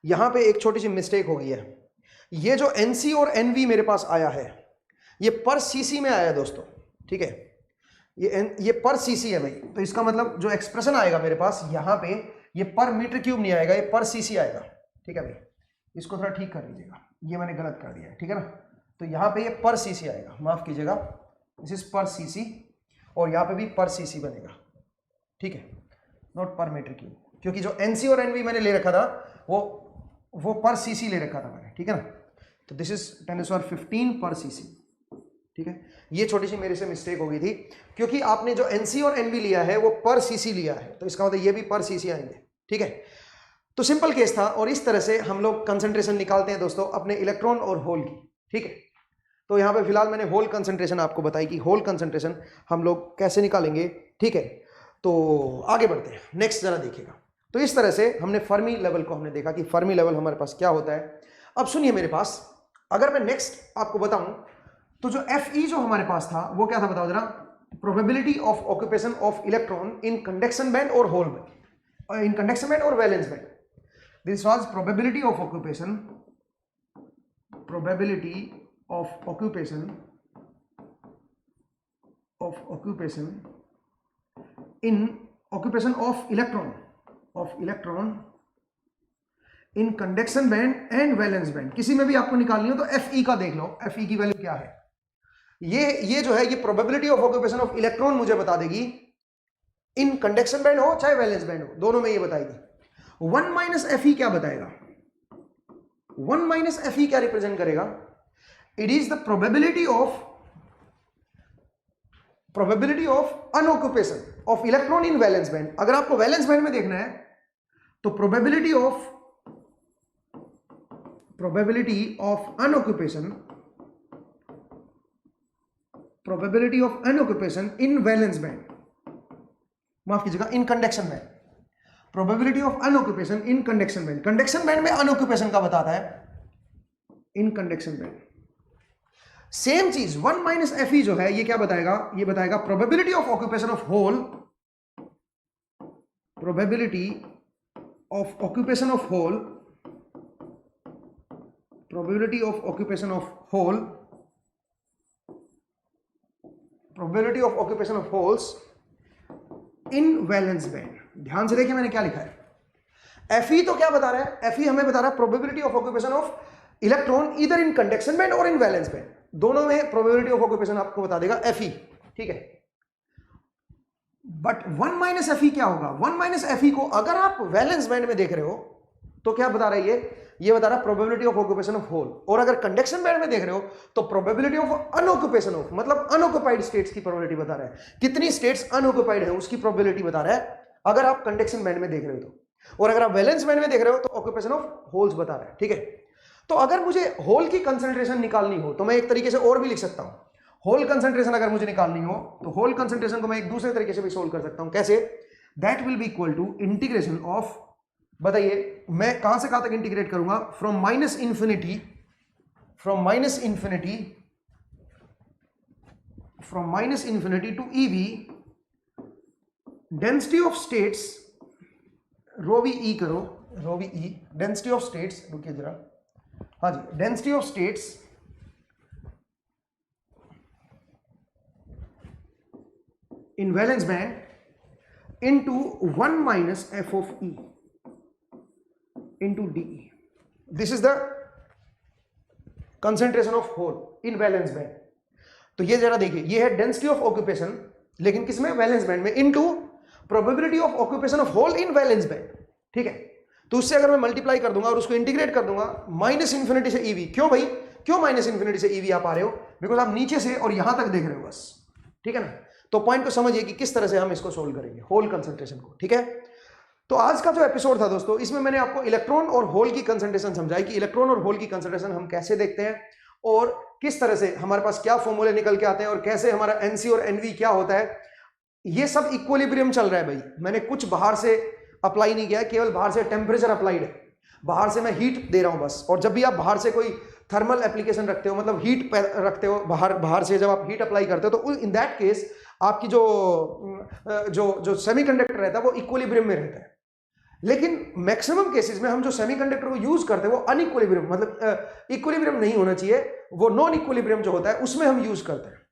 यहाँ पे एक छोटी सी मिस्टेक हो गई है, ये जो एनसी और एनवी मेरे पास आया है ये पर सीसी में आया है दोस्तों, ठीक है, ये पर सीसी है भाई, तो इसका मतलब जो एक्सप्रेशन आएगा मेरे पास यहाँ पे ये पर मीटर क्यूब नहीं आएगा, ये पर सीसी आएगा, ठीक है भाई, इसको थोड़ा ठीक कर लीजिएगा, ये मैंने गलत कर दिया है, ठीक है ना। तो यहाँ पे ये पर सीसी आएगा, माफ कीजिएगा, दिस इज पर सीसी और यहाँ पे भी पर सीसी बनेगा, ठीक है, नॉट पर मीटर क्यूब, क्योंकि जो एनसी और एनवी मैंने ले रखा था वो पर सीसी ले रखा था मैंने, ठीक है ना। तो दिस इज 10⁻15 पर सीसी, ठीक है, ये छोटी सी मेरे से मिस्टेक हो गई थी, क्योंकि आपने जो एनसी और एनवी लिया है वो पर सीसी लिया है, तो इसका मतलब ये भी पर सीसी आएंगे, ठीक है। तो सिंपल केस था और इस तरह से हम लोग कंसंट्रेशन निकालते हैं दोस्तों अपने इलेक्ट्रॉन और होल की, ठीक है। तो यहाँ पे फिलहाल मैंने होल कंसंट्रेशन आपको बताई कि होल कंसंट्रेशन हम लोग कैसे निकालेंगे, ठीक है। तो आगे बढ़ते हैं, नेक्स्ट जरा देखिएगा। तो इस तरह से हमने फर्मी लेवल को हमने देखा कि फर्मी लेवल हमारे पास क्या होता है। अब सुनिए मेरे पास, अगर मैं नेक्स्ट आपको बताऊं तो जो Fe जो हमारे पास था वो क्या था बताओ जरा, probability of occupation of electron in conduction band और hole band, in conduction band और valence band, this was probability of occupation, probability of occupation in occupation of electron in conduction band and valence band, किसी में भी आपको निकालनी हो तो Fe का देख लो, Fe की वैल्यू क्या है, ये जो है ये probability of occupation of electron मुझे बता देगी, इन कंडक्शन बैंड हो चाहे वैलेंस बैंड हो, दोनों में ये बताएगी। 1 माइनस Fe क्या बताएगा, 1 माइनस Fe क्या रिप्रेजेंट करेगा, it is the probability of unoccupation of electron in valence band. अगर आपको वैलेंस बैंड में देखना है तो probability of unoccupation in valence band, माफ कीजिएगा in conduction band, probability of unoccupation in conduction band, conduction band में अनऑक्यूपेशन का बताता है इन कंडक्शन बैंड। सेम चीज 1 माइनस Fe जो है ये क्या बताएगा, ये बताएगा probability of occupation of hole, probability of occupation of hole, probability of occupation of hole, probability of occupation of holes in valence band. ध्यान से देखिए मैंने क्या लिखा है, Fe तो क्या बता रहा है, Fe हमें बता रहा है probability of occupation of electron इधर इन कंडक्शन बैंड और इन वैलेंस बैंड, दोनों में प्रोबेबिलिटी ऑफ ऑक्यूपेशन आपको बता देगा Fe, ठीक है। बट 1 माइनस Fe क्या होगा, 1 माइनस Fe को अगर आप वैलेंस बैंड में देख रहे हो तो क्या बता रहा है, ये बता रहा है probability of occupation of hole, और अगर कंडक्शन बैंड में देख रहे हो तो प्रोबेबिलिटी ऑफ अनऑक्यूपेशन ऑफ, मतलब अनऑक्यूपाइड स्टेट्स की प्रोबेबिलिटी बता रहा है, कितनी स्टेट्स अनऑक्यूपाइड है उसकी प्रोबेबिलिटी बता रहा है, अगर आप कंडक्शन बैंड में देख रहे हो तो। और अगर आप वैलेंस बैंड में देख रहे हो तो ऑक्यूपेशन ऑफ होल्स बता रहा है, ठीक है। तो अगर मुझे होल की कंसंट्रेशन निकालनी हो तो मैं एक तरीके से और भी लिख सकता हूं। होल कंसंट्रेशन अगर मुझे निकालनी हो तो होल कंसंट्रेशन को मैं एक दूसरे तरीके से भी सोल्व कर सकता हूं। कैसे? That will be equal to integration of, बताइए मैं कहां से कहां तक इंटीग्रेट करूंगा? From minus infinity to EV density of states, rho V E करो, rho V E, density of states, रुकिए जरा, हाँ जी, density of states in valence band into 1 minus F of E into D. This is the concentration of hole in valence band. तो ये जरा देखिए, ये है डेंसिटी ऑफ ऑक्यूपेशन, लेकिन किसमें? वैलेंस बैंड में, into probability of occupation of hole in valence band, ठीक है। तो उससे अगर मैं मल्टीप्लाई कर दूंगा और उसको इंटीग्रेट कर दूंगा माइनस इंफिनिटी से ईवी। क्यों भाई, क्यों माइनस इंफिनिटी से ईवी आप आ रहे हो? बिकॉज आप नीचे से और यहां तक देख रहे हो बस, ठीक है ना। तो पॉइंट को समझिए कि किस तरह से हम इसको सोल्व करेंगे होल कंसंट्रेशन को, ठीक है। तो आज का जो एपिसोड था दोस्तों, इसमें मैंने आपको इलेक्ट्रॉन और होल की कंसंट्रेशन समझाई कि इलेक्ट्रॉन और होल की कंसंट्रेशन हम कैसे देखते हैं और किस तरह से हमारे पास क्या फॉर्मूले निकल के आते हैं और कैसे हमारा एनसी और एनवी क्या होता है। ये सब इक्विलिब्रियम चल रहा है भाई, मैंने कुछ बाहर से अप्लाई नहीं किया है, केवल बाहर से टेम्परेचर अप्लाइड है, बाहर से मैं हीट दे रहा हूं बस। और जब भी आप बाहर से कोई थर्मल एप्लीकेशन रखते हो, मतलब हीट रखते हो बाहर से जब आप हीट अप्लाई करते हो, तो इन दैट केस आपकी जो सेमीकंडक्टर रहता है वो इक्विलिब्रियम में रहता है। लेकिन मैक्सिमम केसेस में हम जो सेमीकंडक्टर को यूज करते हैं वो अनइक्विलिब्रियम, मतलब इक्विलिब्रियम नहीं होना चाहिए, वो नॉन इक्विलिब्रियम जो होता है उसमें हम यूज करते हैं।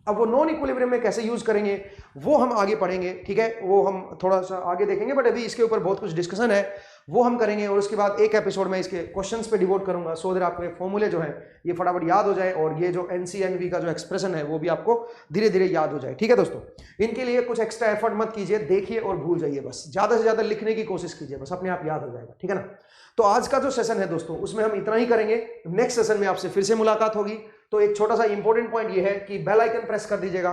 अब वो नॉन इक्विलिब्रियम में कैसे यूज करेंगे वो हम आगे पढ़ेंगे, ठीक है, वो हम थोड़ा सा आगे देखेंगे, बट अभी इसके ऊपर बहुत कुछ डिस्कशन है, वो हम करेंगे। और उसके बाद एक एपिसोड में इसके क्वेश्चंस पे डिवोट करूंगा, सो दैट आपको ये फॉर्मूले जो है ये फटाफट याद हो जाए और ये जो एनसीएनवी का जो एक्सप्रेशन है वो भी आपको धीरे धीरे याद हो जाए, ठीक है दोस्तों। इनके लिए कुछ एक्स्ट्रा एफर्ट मत कीजिए, देखिए और भूल जाइए, बस ज्यादा से ज्यादा लिखने की कोशिश कीजिए, बस अपने आप याद हो जाएगा, ठीक है ना। तो आज का जो सेशन है दोस्तों उसमें हम इतना ही करेंगे। नेक्स्ट सेशन में आपसे फिर से मुलाकात होगी। तो एक छोटा सा इंपॉर्टेंट पॉइंट ये है कि बेल आइकन प्रेस कर दीजिएगा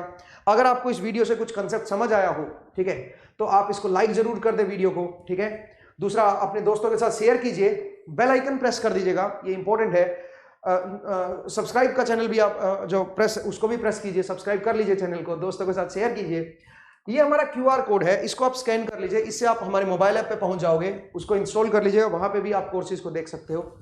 अगर आपको इस वीडियो से कुछ कंसेप्ट समझ आया हो, ठीक है। तो आप इसको लाइक जरूर कर दे वीडियो को, ठीक है। दूसरा, अपने दोस्तों के साथ शेयर कीजिए, बेल आइकन प्रेस कर दीजिएगा, ये इंपॉर्टेंट है। सब्सक्राइब का चैनल भी आप जो प्रेस उसको भी प्रेस कीजिए, सब्सक्राइब कर लीजिए चैनल को, दोस्तों के साथ शेयर कीजिए। ये हमारा QR कोड है, इसको आप स्कैन कर लीजिए, इससे आप हमारे मोबाइल ऐप पे पहुंच जाओगे, उसको इंस्टॉल कर लीजिएगा, वहां पे भी आप कोर्सेज को देख सकते हो।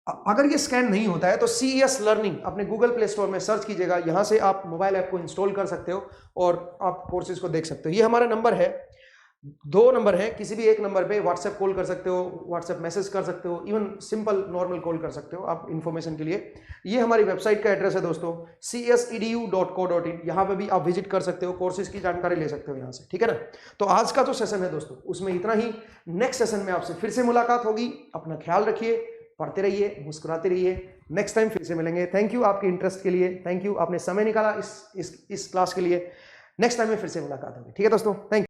अगर ये स्कैन नहीं होता है तो CES लर्निंग अपने गूगल प्ले स्टोर में सर्च कीजिएगा, यहां से आप मोबाइल ऐप को इंस्टॉल कर सकते हो और आप कोर्सेज को देख सकते हो। ये हमारा नंबर है, 2 नंबर है, किसी भी एक नंबर पे व्हाट्सएप कॉल कर सकते हो, व्हाट्सएप मैसेज कर सकते हो, इवन सिंपल नॉर्मल कॉल कर सकते हो आप इन्फॉर्मेशन के लिए। ये हमारी वेबसाइट का एड्रेस है दोस्तों, cesedu.co.in, यहाँ पे भी आप विजिट कर सकते हो, कोर्सेज की जानकारी ले सकते हो यहाँ से, ठीक है ना। तो आज का जो सेशन है दोस्तों उसमें इतना ही। नेक्स्ट सेशन में आपसे फिर से मुलाकात होगी, अपना ख्याल रखिए, पढ़ते रहिए, मुस्कुराते रहिए, नेक्स्ट टाइम फिर से मिलेंगे। थैंक यू आपके इंटरेस्ट के लिए, थैंक यू आपने समय निकाला इस क्लास के लिए। नेक्स्ट टाइम में फिर से मुलाकात होगी, ठीक है दोस्तों, थैंक यू।